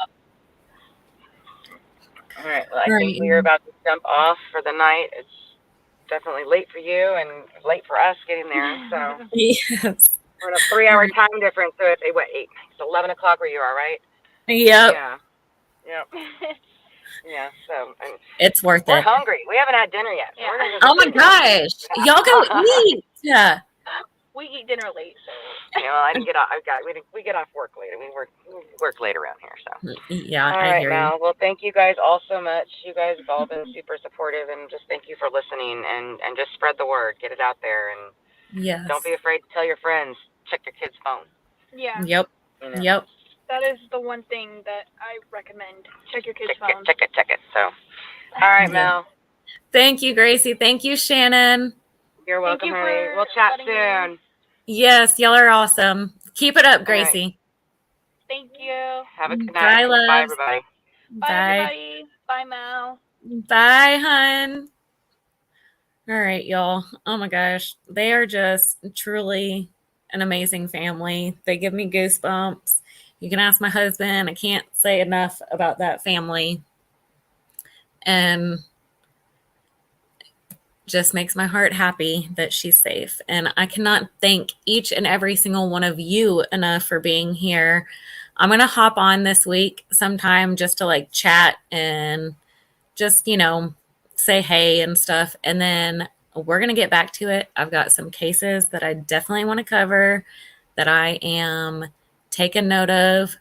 All right. Well, I think we're about to jump off for the night. It's definitely late for you and late for us getting there. So yes. We're in a 3-hour time difference. So it's 8? It's 11 o'clock where you are, right? Yep. Yeah. Yep. Yeah. So it's worth it. We're hungry. We haven't had dinner yet. So yeah. Oh my gosh! Y'all go eat. Yeah. We eat dinner late, so. I didn't get off. We get off work later. We work late around here, so. Yeah, all right, Mal. Well, thank you guys all so much. You guys have all been super supportive, and just thank you for listening, and just spread the word, get it out there, and don't be afraid to tell your friends. Check your kid's phone. Yeah. Yep. Yep. That is the one thing that I recommend. Check your kid's phone. Check it. So, all right, Mal. Thank you, Gracie. Thank you, Shannon. You're welcome, honey. We'll chat soon. Yes, y'all are awesome. Keep it up, Gracie. Right. Thank you. Have a good night. Bye, love. Bye, everybody. Bye, everybody. Bye, Mal. Bye, hun. All right, y'all. Oh, my gosh. They are just truly an amazing family. They give me goosebumps. You can ask my husband. I can't say enough about that family. And just makes my heart happy that she's safe. And I cannot thank each and every single one of you enough for being here. I'm going to hop on this week sometime just to chat and just, say hey and stuff. And then we're going to get back to it. I've got some cases that I definitely want to cover that I am taking note of.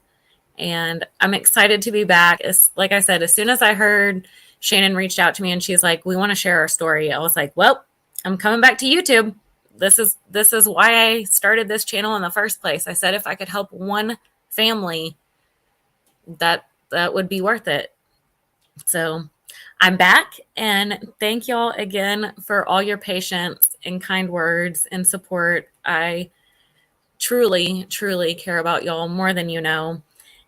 And I'm excited to be back. It's, like I said, as soon as I heard Shannon reached out to me and she's like, we want to share our story, I was like, well, I'm coming back to YouTube. This is why I started this channel in the first place. I said if I could help one family, that would be worth it. So I'm back, and thank y'all again for all your patience and kind words and support. I truly, truly care about y'all more than you know.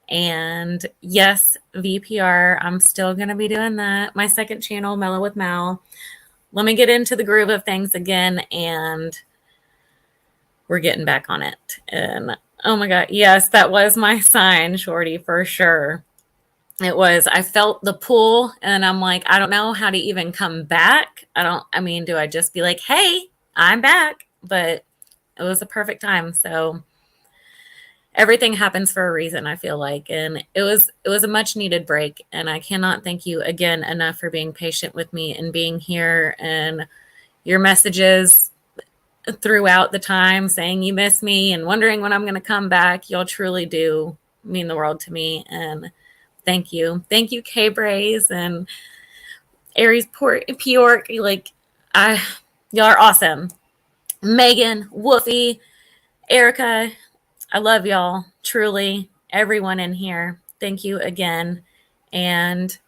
And yes, VPR, I'm still going to be doing that. My second channel, Mellow with Mal. Let me get into the groove of things again, and we're getting back on it. And oh my God, yes, that was my sign, Shorty, for sure. It was. I felt the pull, and I'm like, I don't know how to even come back. Do I just be like, hey, I'm back? But it was a perfect time. So everything happens for a reason, I feel like. And it was a much needed break. And I cannot thank you again enough for being patient with me and being here, and your messages throughout the time saying you miss me and wondering when I'm going to come back. Y'all truly do mean the world to me. And thank you. Thank you, K-Braze and Aries Pyork. Y'all are awesome. Megan, Woofy, Erica, I love y'all. Truly, everyone in here. Thank you again. And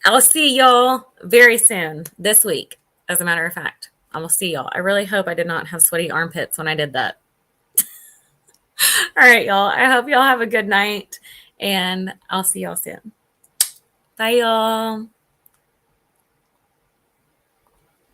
I'll see y'all very soon this week. As a matter of fact, I will see y'all. I really hope I did not have sweaty armpits when I did that. All right, y'all. I hope y'all have a good night, and I'll see y'all soon. Bye, y'all.